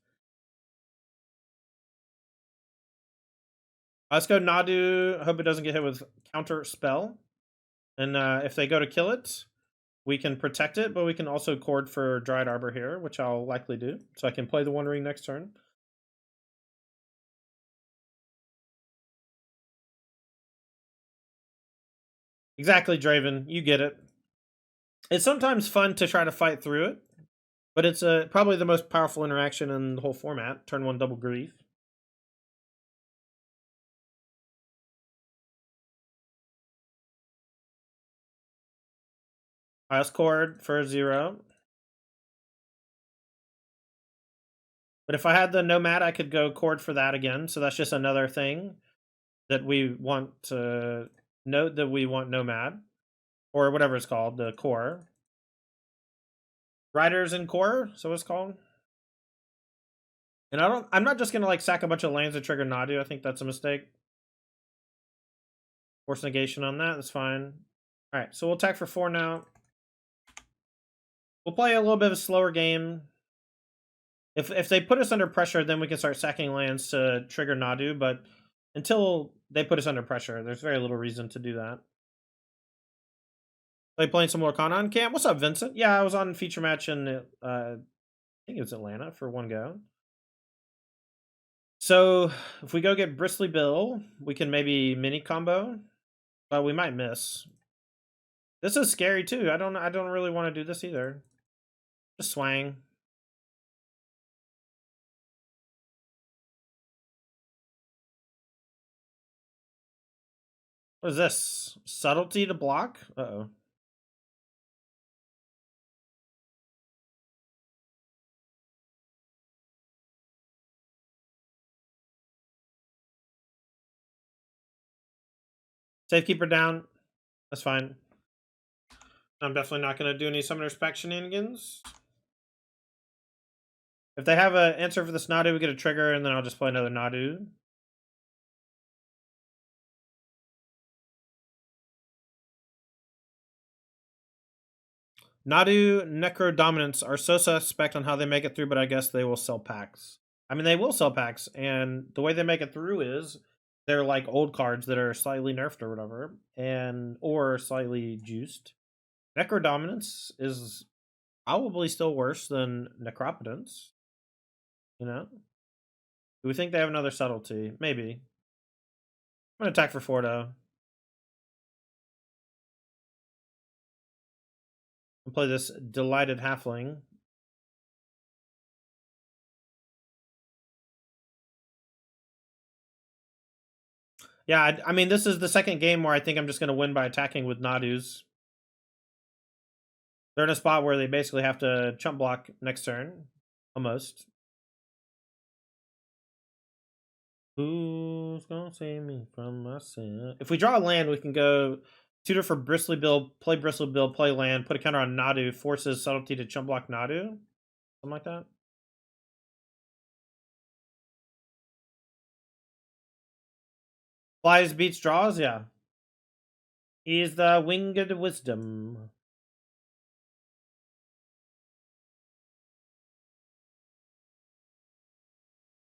Let's go Nadu. Hope it doesn't get hit with Counter Spell. And if they go to kill it, we can protect it, but we can also cord for Dried Arbor here, which I'll likely do. So I can play the One Ring next turn. Exactly, Draven. You get it. It's sometimes fun to try to fight through it, but it's probably the most powerful interaction in the whole format. Turn 1 Double Grief. Let's cord for 0. But if I had the Nomad, I could go cord for that again. So that's just another thing that we want to note, that we want Nomad. Or whatever it's called, the core. Riders and core, so it's called. And I'm not just gonna like sack a bunch of lands to trigger Nadu. I think that's a mistake. Force negation on that, that's fine. Alright, so we'll attack for 4 now. We'll play a little bit of a slower game. If they put us under pressure, then we can start sacking lands to trigger Nadu, but until they put us under pressure, there's very little reason to do that. Are they playing some more Kanan camp? What's up, Vincent? Yeah, I was on feature match in I think it was Atlanta for 1 go. So if we go get Bristly Bill, we can maybe mini combo, but we might miss. This is scary too. I don't really want to do this either. Just swang. What is this? Subtlety to block? Uh-oh. Safekeeper down. That's fine. I'm definitely not going to do any Summoner Spec shenanigans. If they have an answer for this Nadu, we get a trigger, and then I'll just play another Nadu. Nadu Necrodominants are so suspect on how they make it through, but I guess they will sell packs. I mean, they will sell packs, and the way they make it through is they're like old cards that are slightly nerfed or whatever, or slightly juiced. Necrodominance is probably still worse than Necropotence. You know? Do we think they have another subtlety? Maybe. I'm gonna attack for 4 though. And play this Delighted Halfling. Yeah, I mean, this is the second game where I think I'm just going to win by attacking with Nadus. They're in a spot where they basically have to chump block next turn. Almost. Who's gonna save me from my sin? If we draw a land, we can go tutor for Bristly Bill, play Bristly Bill, play land, put a counter on Nadu, forces Subtlety to chump block Nadu. Something like that. Flies beats draws, yeah. He's the Winged Wisdom.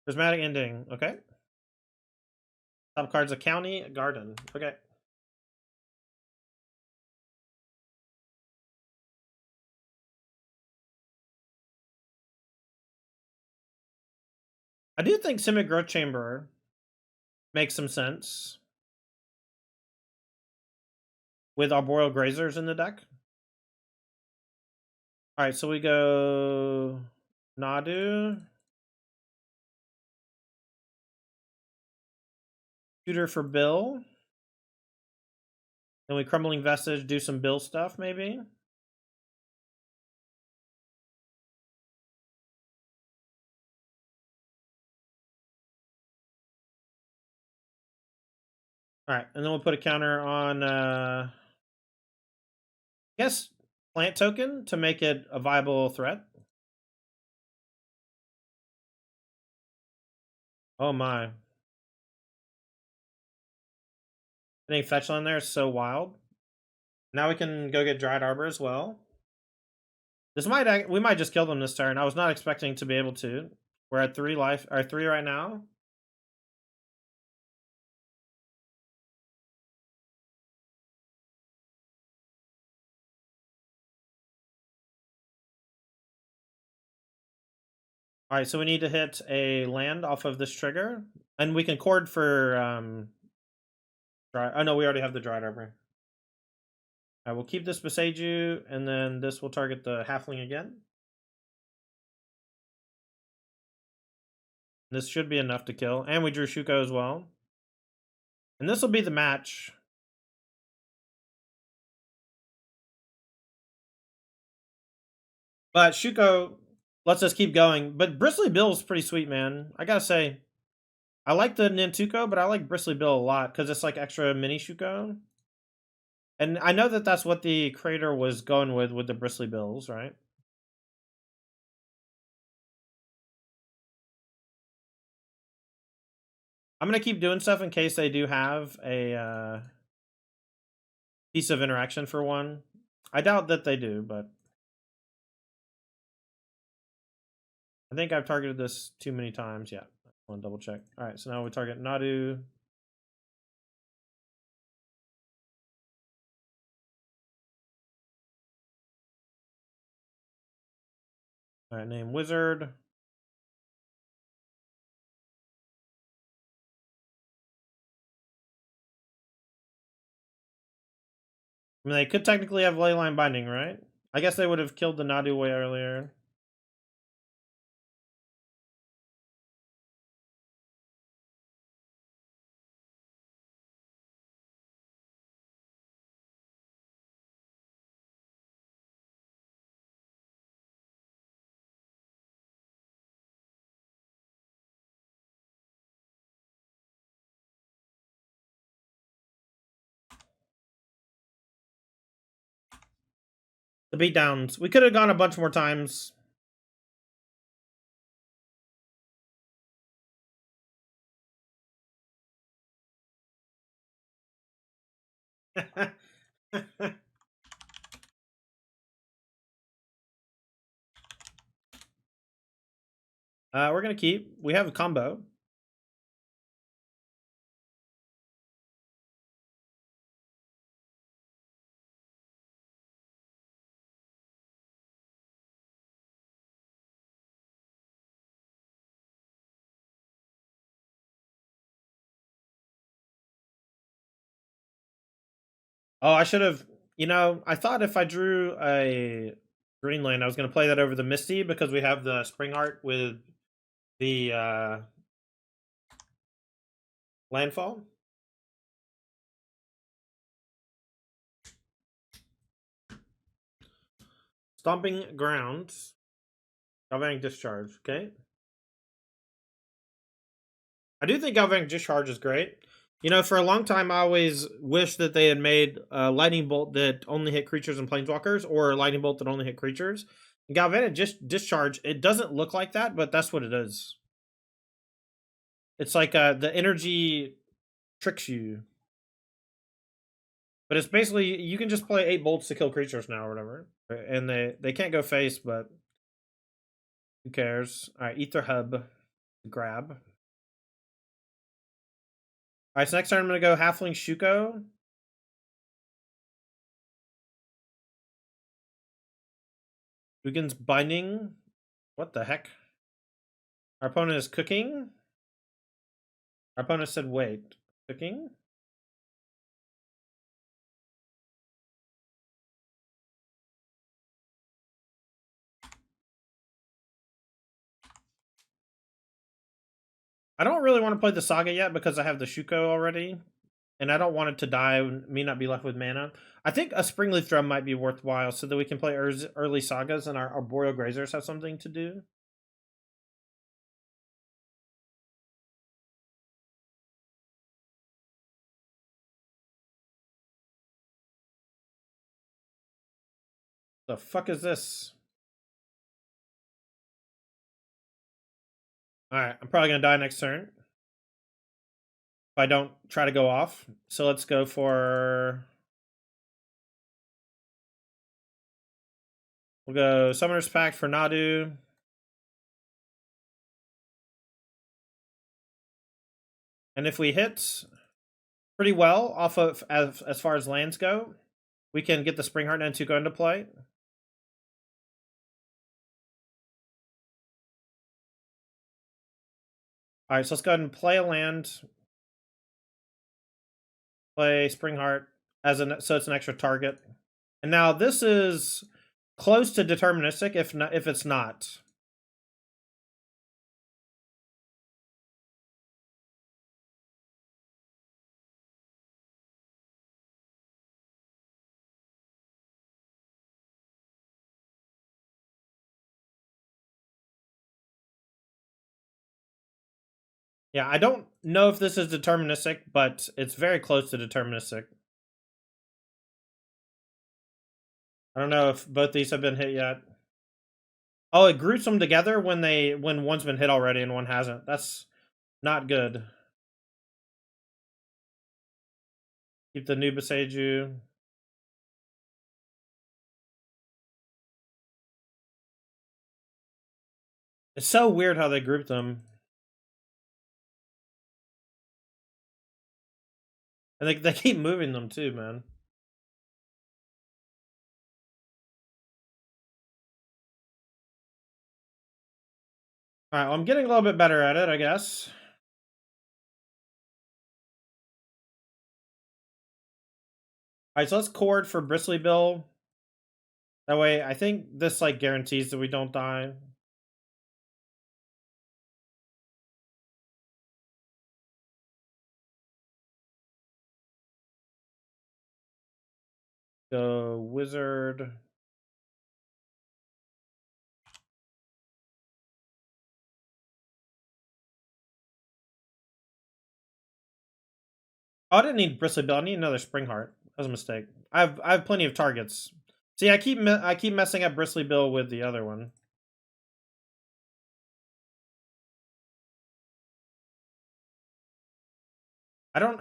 Prismatic Ending, okay. Top card's a county, a garden. Okay. I do think Simic Growth Chamber makes some sense with Arboreal Grazers in the deck. Alright, so we go Nadu. Shooter for Bill. Then we Crumbling Vestige, do some Bill stuff, maybe. Alright, and then we'll put a counter on, I guess, Plant Token to make it a viable threat. Oh my. Getting Fetch Land there is so wild. Now we can go get Dried Arbor as well. We might just kill them this turn. I was not expecting to be able to. We're at 3 life, or 3 right now. Alright, so we need to hit a land off of this trigger. And we can cord for oh no, we already have the Dried Arbor. I will keep this beside you, and then this will target the Halfling again. This should be enough to kill. And we drew Shuko as well. And this will be the match. But Shuko lets us keep going. But Bristly Bill is pretty sweet, man. I gotta say, I like the Nintuko, but I like Bristly Bill a lot because it's like extra mini Shuko. And I know that that's what the creator was going with the Bristly Bills, right? I'm going to keep doing stuff in case they do have a piece of interaction for one. I doubt that they do, but I think I've targeted this too many times. Yeah, I want to double check. All right, so now we target Nadu. All right, name Wizard. I mean, they could technically have Leyline Binding, right? I guess they would have killed the Nadu way earlier. The beatdowns. We could have gone a bunch more times. We're gonna keep. We have a combo. Oh, I should have. You know, I thought if I drew a green land, I was gonna play that over the Misty because we have the Spring Art with the landfall. Stomping Grounds. Galvanic Discharge, okay. I do think Galvanic Discharge is great. You know, for a long time, I always wished that they had made a Lightning Bolt that only hit creatures and Planeswalkers, or a Lightning Bolt that only hit creatures. Galvanic Discharge, it doesn't look like that, but that's what it is. It's like the energy tricks you. But it's basically, you can just play 8 bolts to kill creatures now or whatever. And they can't go face, but who cares? Alright, Ether Hub. Grab. Alright, so next turn I'm going to go Halfling Shuko. Dugan's Binding. What the heck? Our opponent is cooking. Our opponent said, wait. Cooking? I don't really want to play the Saga yet because I have the Shuko already. And I don't want it to die and me not be left with mana. I think a Springleaf Drum might be worthwhile so that we can play early Sagas and our Boreal Grazers have something to do. The fuck is this? Alright, I'm probably going to die next turn. If I don't try to go off. So let's go for... We'll go Summoner's Pact for Nadu. And if we hit pretty well off of as far as lands go, we can get the Springheart and NaduGo into play. Alright, so let's go ahead and play a land. Play Springheart so it's an extra target. And now this is close to deterministic if it's not. Yeah, I don't know if this is deterministic, but it's very close to deterministic. I don't know if both these have been hit yet. Oh, it groups them together when one's been hit already and one hasn't. That's not good. Keep the new Beseiju. It's so weird how they group them. And they keep moving them too, man. Alright, well, I'm getting a little bit better at it, I guess. Alright, so let's chord for Bristly Bill. That way, I think this like guarantees that we don't die. Go Wizard. Oh, I didn't need Bristly Bill. I need another Springheart. That was a mistake. I have plenty of targets. See, I keep messing up Bristly Bill with the other one. I don't.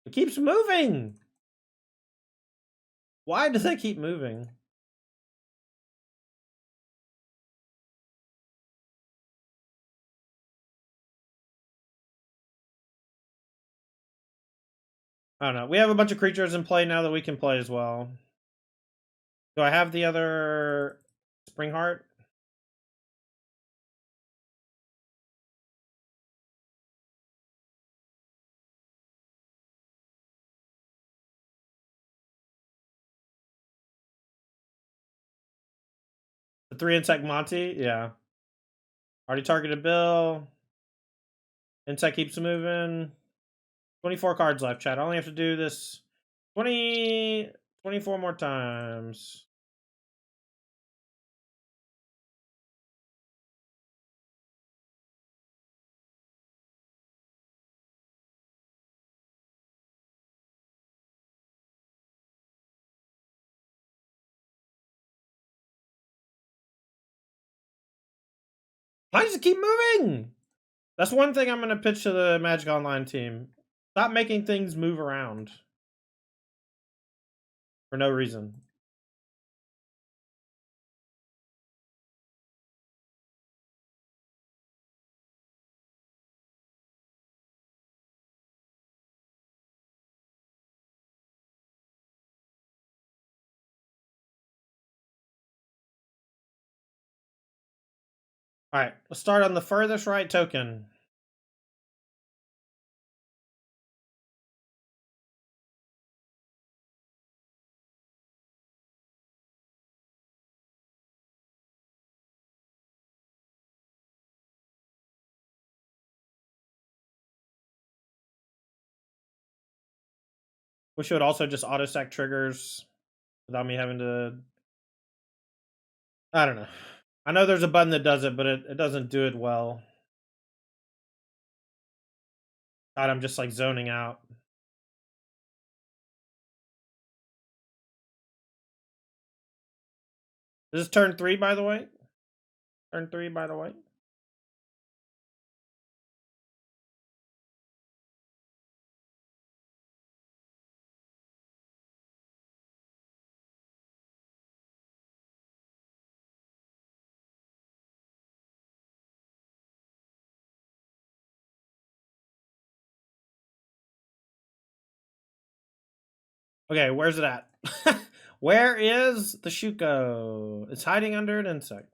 It keeps moving. Why does it keep moving? I don't know. We have a bunch of creatures in play now that we can play as well. Do I have the other Springheart? The 3 insect Monty? Yeah. Already targeted Bill. Insect keeps moving. 24 cards left, chat. I only have to do this 24 more times. Why does it keep moving? That's one thing I'm going to pitch to the Magic Online team. Stop making things move around. For no reason. Alright, let's start on the furthest right token. Wish it would also just auto stack triggers without me having to. I don't know. I know there's a button that does it, but it doesn't do it well. God, I'm just like zoning out. This is turn 3, by the way. Turn 3, by the way. Okay, where's it at? Where is the Shuko? It's hiding under an insect.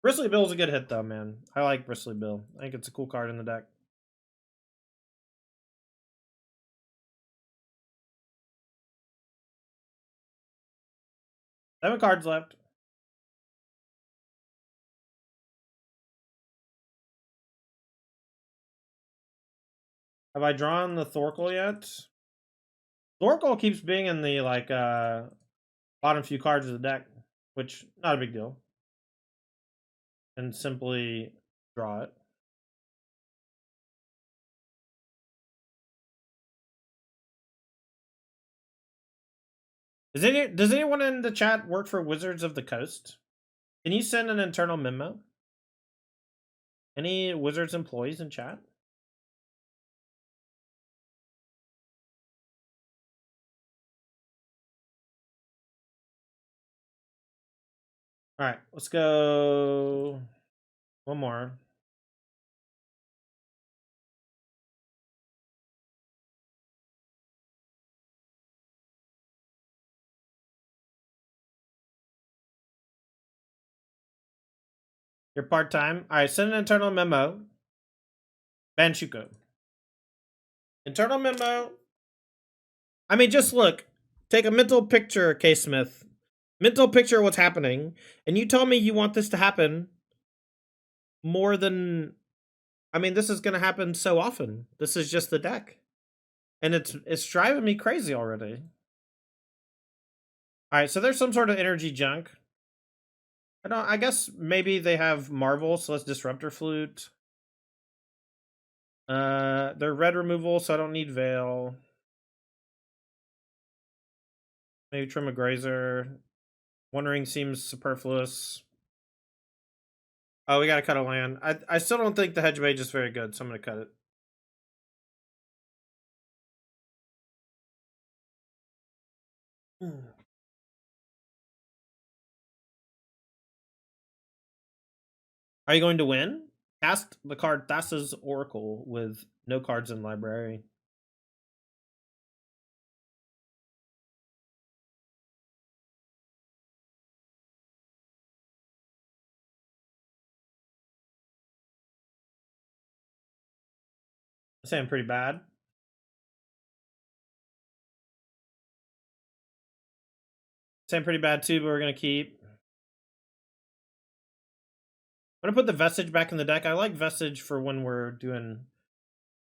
Bristly Bill's a good hit, though, man. I like Bristly Bill. I think it's a cool card in the deck. Seven cards left. Have I drawn the Thorkel yet? Thorkel keeps being in the like bottom few cards of the deck, which not a big deal. And simply draw it. Does anyone in the chat work for Wizards of the Coast? Can you send an internal memo? Any Wizards employees in chat? All right, let's go. One more. You're part-time. All right, send an internal memo. Ban Shuko. Internal memo. I mean, just look. Take a mental picture, K. Smith. Mental picture of what's happening. And you tell me you want this to happen more than... I mean, this is going to happen so often. This is just the deck. And it's driving me crazy already. All right, so there's some sort of energy junk. I guess maybe they have Marvel, so let's Disruptor Flute. They're red removal, so I don't need Veil. Maybe Trim a Grazer. One Ring seems superfluous. Oh, we gotta cut a land. I still don't think the Hedge Mage is very good, so I'm gonna cut it. Are you going to win? Cast the card Thassa's Oracle with no cards in library. I'm saying pretty bad. Saying pretty bad too, but we're gonna keep. I'm gonna put the Vestige back in the deck. I like Vestige for when we're doing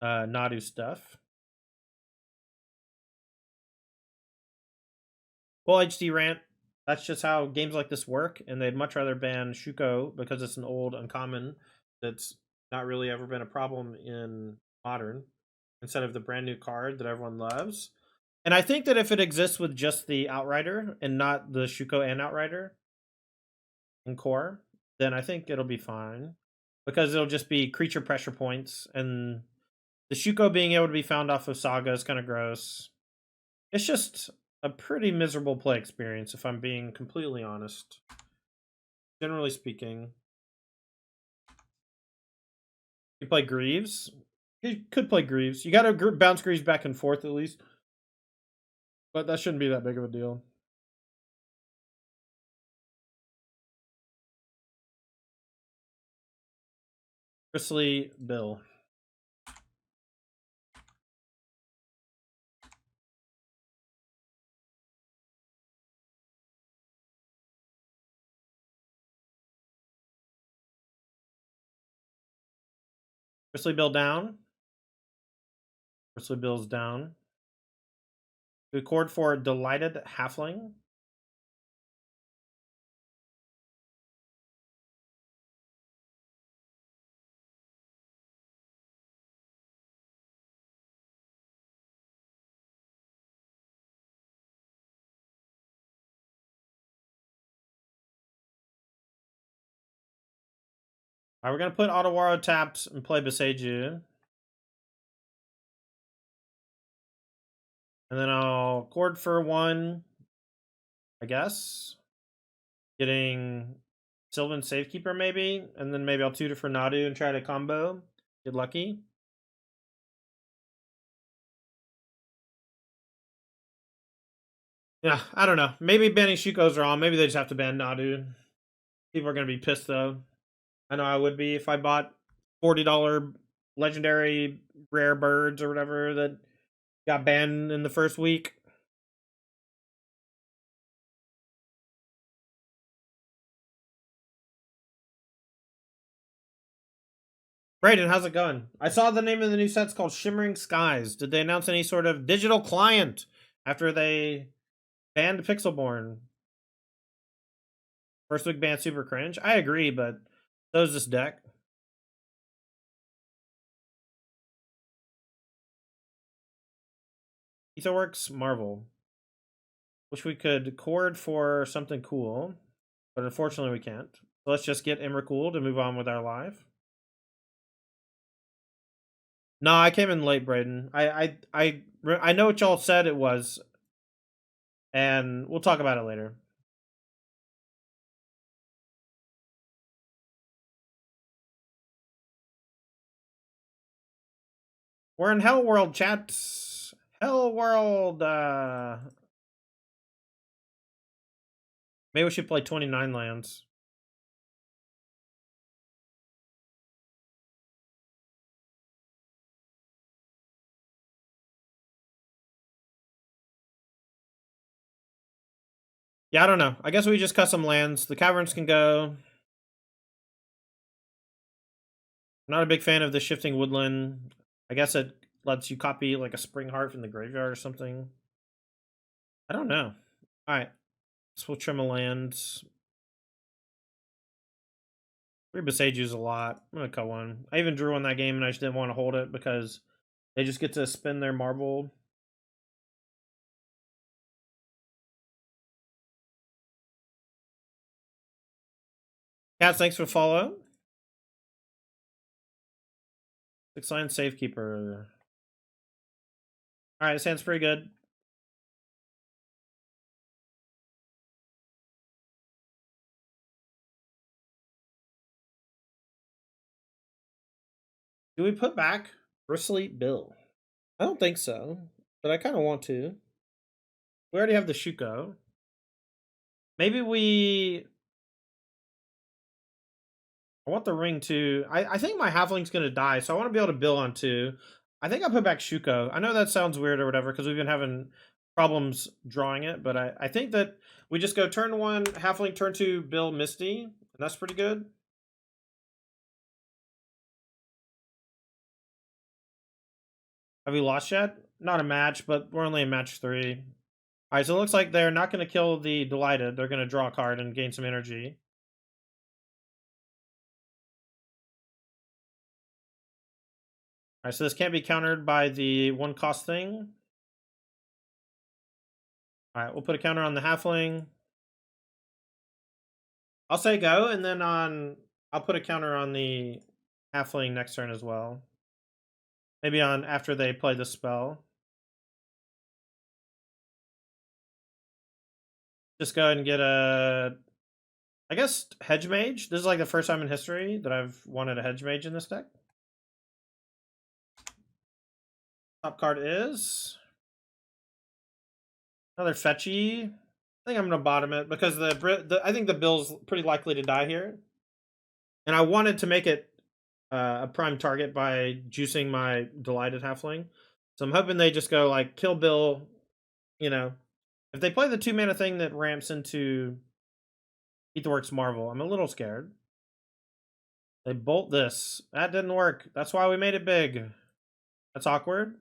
Nadu stuff. Well, HD rant. That's just how games like this work, and they'd much rather ban Shuko because it's an old uncommon that's not really ever been a problem in Modern, instead of the brand new card that everyone loves. And I think that if it exists with just the Outrider and not the Shuko and Outrider in core, then I think it'll be fine. Because it'll just be creature pressure points, and the Shuko being able to be found off of Saga is kind of gross. It's just a pretty miserable play experience, if I'm being completely honest. Generally speaking. You play Greaves? You could play Greaves. You gotta bounce Greaves back and forth at least. But that shouldn't be that big of a deal. Grizzly Bill. Grizzly Bill down. Grizzly Bill's down. Record for Delighted Halfling. Alright, we're gonna put Otawara tapped and play Beseiju. And then I'll cord for 1, I guess. Getting Sylvan Safekeeper maybe. And then maybe I'll tutor for Nadu and try to combo. Get lucky. Yeah, I don't know. Maybe banning Shuko's wrong. Maybe they just have to ban Nadu. People are gonna be pissed though. I know I would be if I bought $40 legendary rare birds or whatever that got banned in the first week. Brayden, how's it going? I saw the name of the new set's called Shimmering Skies. Did they announce any sort of digital client after they banned Pixelborn? First week ban super cringe. I agree, but so is this deck. Etherworks Marvel. Wish we could cord for something cool, but unfortunately we can't. So let's just get Emrakul to move on with our live. No, I came in late, Braden. I know what y'all said it was, and we'll talk about it later. We're in Hell World, chat. Hell World. Maybe we should play 29 lands. Yeah, I don't know. I guess we just cut some lands. The caverns can go. I'm not a big fan of the shifting woodland. I guess it lets you copy like a spring heart from the graveyard or something. I don't know. All right. So we'll trim a land. We Besage a lot. I'm going to cut one. I even drew one that game and I just didn't want to hold it because they just get to spin their marble. Cats, thanks for follow. 6-line Safekeeper. All right, this hand's pretty good. Do we put back Bristly Bill? I don't think so, but I kind of want to. We already have the Shuko. Maybe we... I want the ring too. I think my halfling's going to die, so I want to be able to bill on 2. I think I'll put back Shuko. I know that sounds weird or whatever, because we've been having problems drawing it, but I think that we just go turn 1, halfling, turn 2, bill Misty, and that's pretty good. Have we lost yet? Not a match, but we're only in match 3. Alright, so it looks like they're not going to kill the Delighted. They're going to draw a card and gain some energy. Alright, so this can't be countered by the 1-cost thing. Alright, we'll put a counter on the halfling. I'll say go, and then I'll put a counter on the halfling next turn as well. Maybe on after they play the spell. Just go ahead and get a, I guess, Hedge Mage. This is like the first time in history that I've wanted a Hedge Mage in this deck. Top card is Another fetchy. I think I'm gonna bottom it because I think the Bill's pretty likely to die here, and I wanted to make it a prime target by juicing my Delighted Halfling. So I'm hoping they just go like kill Bill. You know, if they play the 2-mana thing that ramps into Eat the Works Marvel, I'm a little scared. They bolt this. That didn't work. That's why we made it big. That's awkward.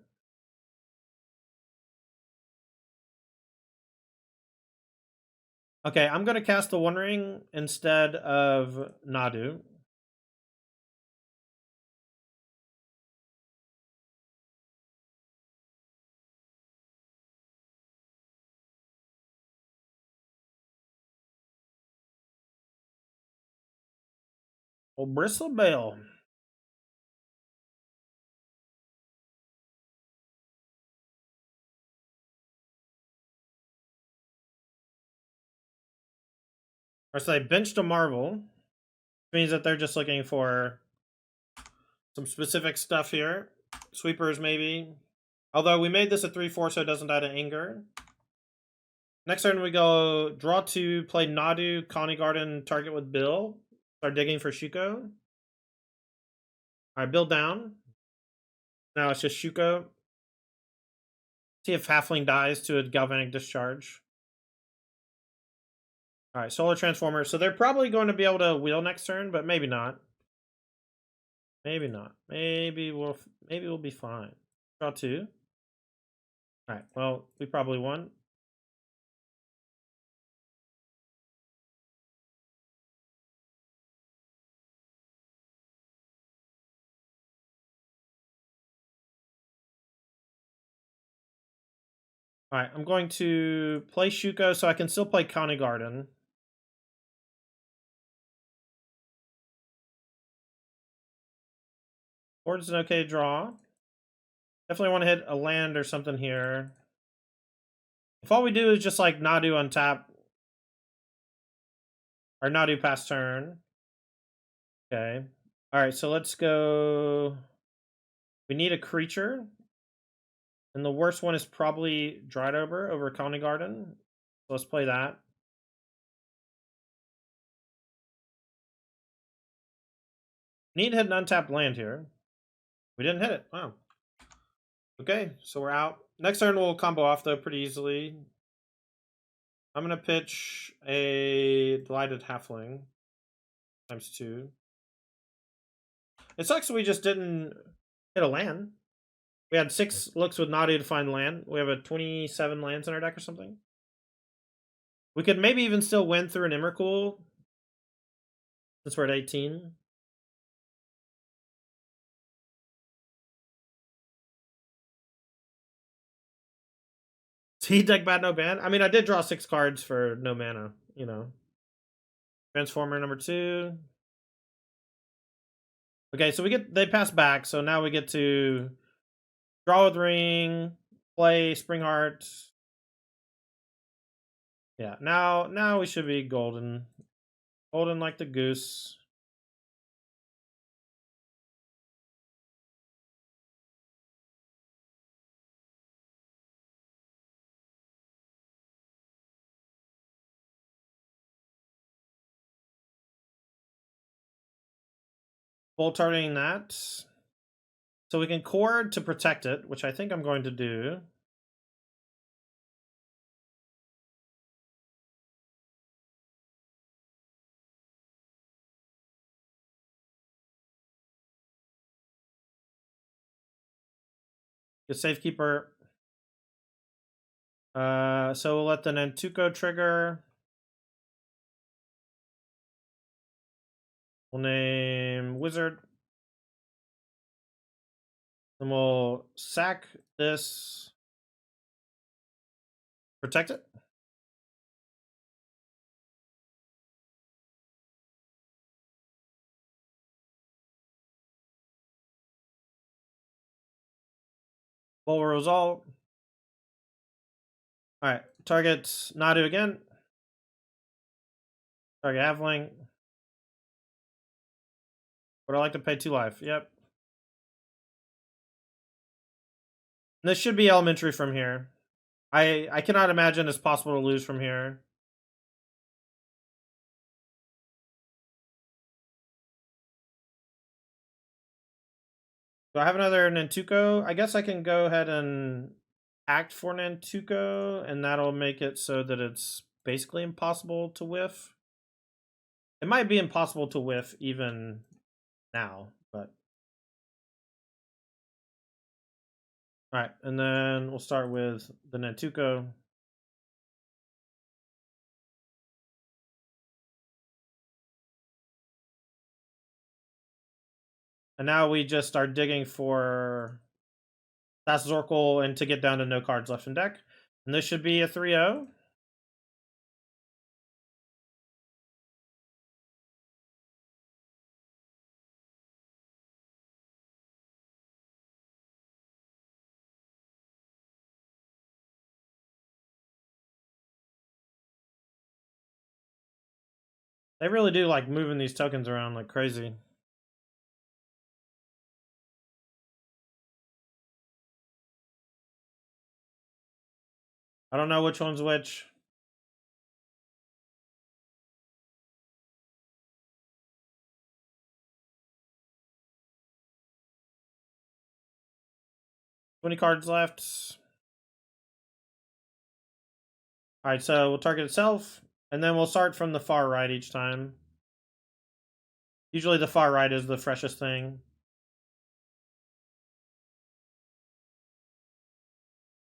Okay, I'm gonna cast the One Ring instead of Nadu. Oh, Bristle Bale. Or so they benched a Marvel, which means that they're just looking for some specific stuff here. Sweepers, maybe. Although we made this a 3/4, so it doesn't die to anger. Next turn we go draw 2, play Nadu, Connie Garden, target with Bill. Start digging for Shuko. Alright, Bill down. Now it's just Shuko. See if Halfling dies to a Galvanic Discharge. Alright, Solar Transformer. So they're probably going to be able to wheel next turn, but maybe not. Maybe not. Maybe we'll be fine. Draw 2. Alright, well, we probably won. Alright, I'm going to play Shuko so I can still play Connie Garden. Board's an okay draw. Definitely want to hit a land or something here. If all we do is just like Nadu on tap, or Nadu pass turn. Okay. Alright, so let's go. We need a creature. And the worst one is probably Dried over Connie Garden. So let's play that. Need to hit an untapped land here. We didn't hit it. Wow. Okay, so we're out. Next turn we'll combo off though pretty easily. I'm gonna pitch a Delighted Halfling ×2. It sucks we just didn't hit a land. We had 6 looks with Nadu to find land. We have a 27 lands in our deck or something. We could maybe even still win through an Emrakul since we're at 18. He deck bad, no ban. I mean, I did draw 6 cards for no mana, you know. Transformer number 2. Okay, so they pass back, so now we get to draw with Ring, play Springheart. Yeah, now we should be golden. Golden like the goose. Full targeting that. So we can cord to protect it, which I think I'm going to do. Get Safekeeper. So we'll let the NaduGo trigger. We'll name Wizard. Then we'll sack this. Protect it. Full result. Alright, target Nadu again. Target Halfling. Would I like to pay 2 life? Yep. This should be elementary from here. I cannot imagine it's possible to lose from here. Do I have another Nantuko? I guess I can go ahead and act for Nantuko, and that'll make it so that it's basically impossible to whiff. It might be impossible to whiff even now, but... Alright, and then we'll start with the Nantuko. And now we just start digging for Thassa's Oracle and to get down to no cards left in deck. And this should be a 3-0. They really do like moving these tokens around like crazy. I don't know which one's which. How many cards left? Alright, so we'll target itself, and then we'll start from the far right each time. Usually the far right is the freshest thing.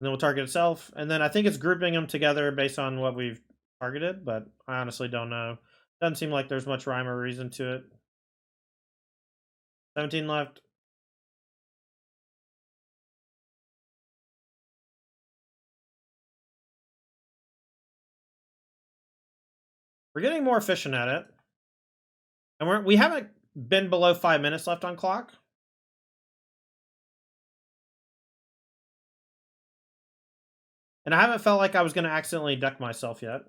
And then we'll target itself, and then I think it's grouping them together based on what we've targeted, but I honestly don't know. Doesn't seem like there's much rhyme or reason to it. 17 left. We're getting more efficient at it. And we haven't been below 5 minutes left on clock. And I haven't felt like I was going to accidentally deck myself yet.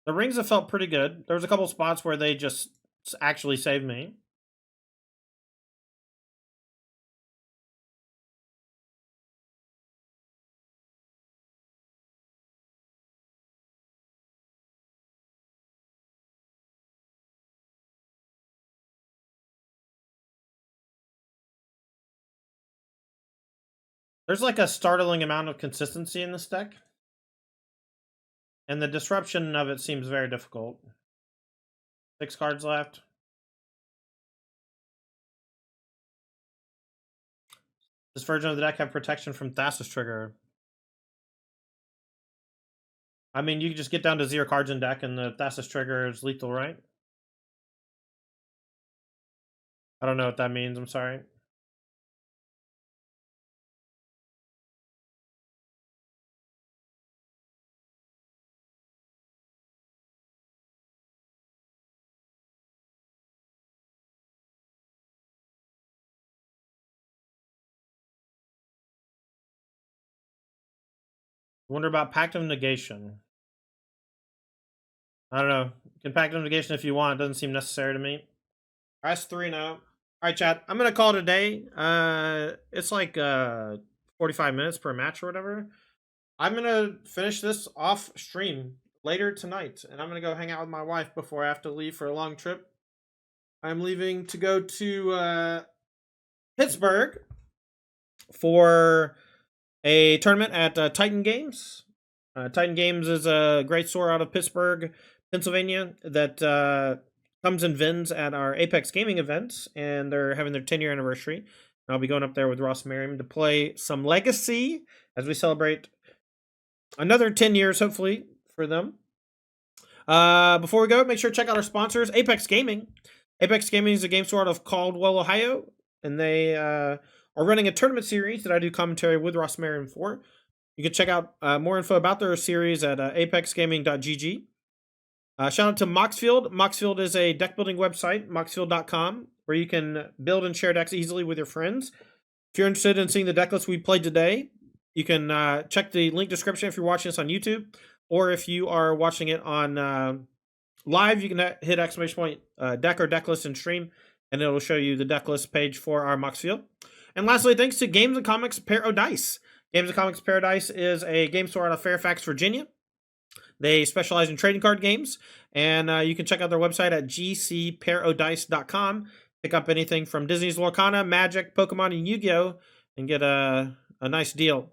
The rings have felt pretty good. There was a couple spots where they just actually saved me. There's like a startling amount of consistency in this deck. And the disruption of it seems very difficult. 6 cards left. This version of the deck have protection from Thassa's Trigger. I mean, you can just get down to 0 cards in deck and the Thassa's Trigger is lethal, right? I don't know what that means, I'm sorry. Wonder about Pact of Negation. I don't know. You can Pact of Negation if you want. It doesn't seem necessary to me. That's 3 now. All right, chat. I'm gonna call it a day. It's like 45 minutes per match or whatever. I'm gonna finish this off stream later tonight, and I'm gonna go hang out with my wife before I have to leave for a long trip. I'm leaving to go to Pittsburgh for a tournament at Titan Games. Titan Games is a great store out of Pittsburgh, Pennsylvania, that comes and vends at our Apex Gaming events, and they're having their 10-year anniversary. And I'll be going up there with Ross Merriam to play some Legacy as we celebrate another 10 years, hopefully, for them. Before we go, make sure to check out our sponsors, Apex Gaming. Apex Gaming is a game store out of Caldwell, Ohio, and they are running a tournament series that I do commentary with Ross Merriam for. You can check out more info about their series at apexgaming.gg. Shout out to Moxfield. Moxfield is a deck building website, moxfield.com, where you can build and share decks easily with your friends. If you're interested in seeing the deck list we played today, you can check the link description if you're watching this on YouTube, or if you are watching it on live, you can hit exclamation point deck or deck list and stream, and it'll show you the deck list page for our Mox Field. And lastly, thanks to Games and Comics Paradise. Games and Comics Paradise is a game store out of Fairfax, Virginia. They specialize in trading card games, and you can check out their website at gcparadise.com. Pick up anything from Disney's Lorcana, Magic, Pokemon, and Yu-Gi-Oh! And get a nice deal.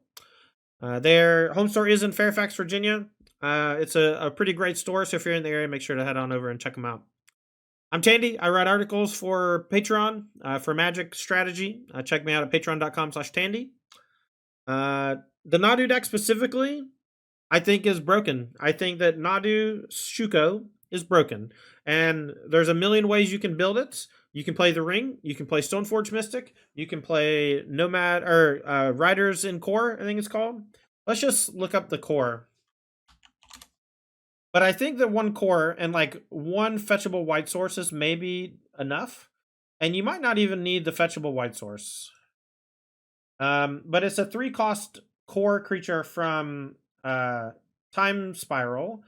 Their home store is in Fairfax, Virginia. It's a pretty great store, so if you're in the area, make sure to head on over and check them out. I'm Tandy. I write articles for Patreon for Magic Strategy. Check me out at patreon.com/Tandy. The Nadu deck specifically, I think, is broken. I think that Nadu Shuko is broken. And there's a million ways you can build it. You can play the Ring. You can play Stoneforge Mystic. You can play Nomad or Riders in Core, I think it's called. Let's just look up the core. But I think that one core and like one fetchable white source is maybe enough. And you might not even need the fetchable white source. But it's a 3-cost core creature from Time Spiral.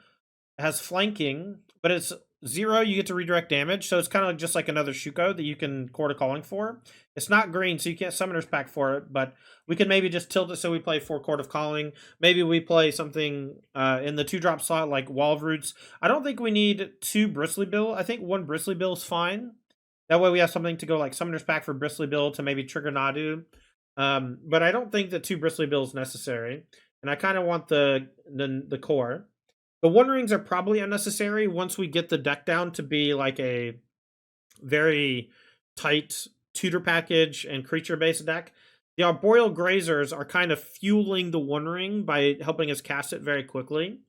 It has flanking, but it's 0, you get to redirect damage, so it's kind of just like another Shuko that you can Court of Calling for. It's not green, so you can't Summoner's Pack for it, but we can maybe just tilt it so we play 4 Court of Calling. Maybe we play something in the 2-drop slot like Wall of Roots. I don't think we need 2 Bristly Bill. I think 1 Bristly Bill is fine. That way we have something to go like Summoner's Pack for Bristly Bill to maybe trigger Nadu. But I don't think that 2 Bristly Bill is necessary. And I kind of want the core. The One Rings are probably unnecessary once we get the deck down to be like a very tight tutor package and creature-based deck. The Arboreal Grazers are kind of fueling the One Ring by helping us cast it very quickly.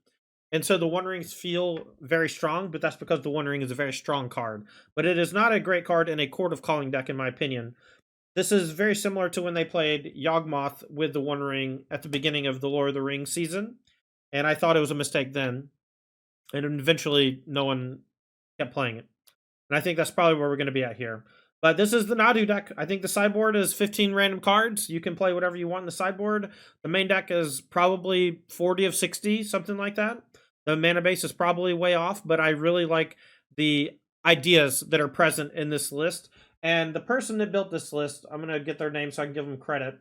And so the One Rings feel very strong, but that's because the One Ring is a very strong card. But it is not a great card in a Court of Calling deck, in my opinion. This is very similar to when they played Yawgmoth with the One Ring at the beginning of the Lord of the Rings season. And I thought it was a mistake then. And eventually, no one kept playing it. And I think that's probably where we're going to be at here. But this is the Nadu deck. I think the sideboard is 15 random cards. You can play whatever you want in the sideboard. The main deck is probably 40 of 60, something like that. The mana base is probably way off, but I really like the ideas that are present in this list. And the person that built this list, I'm going to get their name so I can give them credit.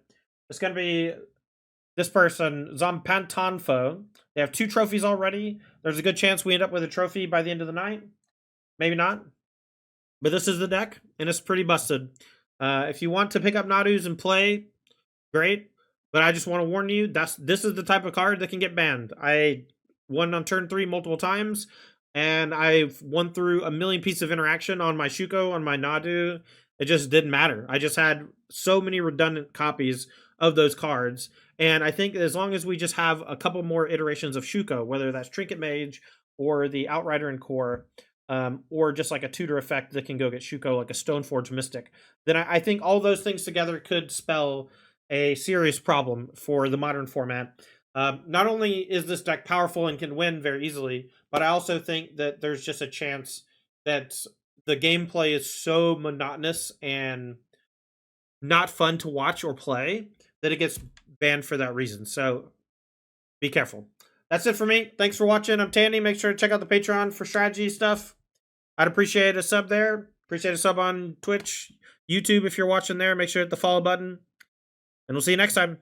It's going to be this person, Zampantanfo. They have 2 trophies already. There's a good chance we end up with a trophy by the end of the night. Maybe not. But this is the deck, and it's pretty busted. If you want to pick up Nadus and play, great. But I just want to warn you, this is the type of card that can get banned. I won on turn 3 multiple times, and I've won through a million pieces of interaction on my Shuko, on my Nadu. It just didn't matter. I just had so many redundant copies of those cards. And I think as long as we just have a couple more iterations of Shuko, whether that's Trinket Mage or the Outrider and Core, or just like a tutor effect that can go get Shuko like a Stoneforge Mystic, then I think all those things together could spell a serious problem for the modern format. Not only is this deck powerful and can win very easily, but I also think that there's just a chance that the gameplay is so monotonous and not fun to watch or play that it gets banned for that reason. So be careful. That's it for me. Thanks for watching. I'm Tandy. Make sure to check out the Patreon for strategy stuff. I'd appreciate a sub there. Appreciate a sub on Twitch, YouTube if you're watching there. Make sure to hit the follow button. And we'll see you next time.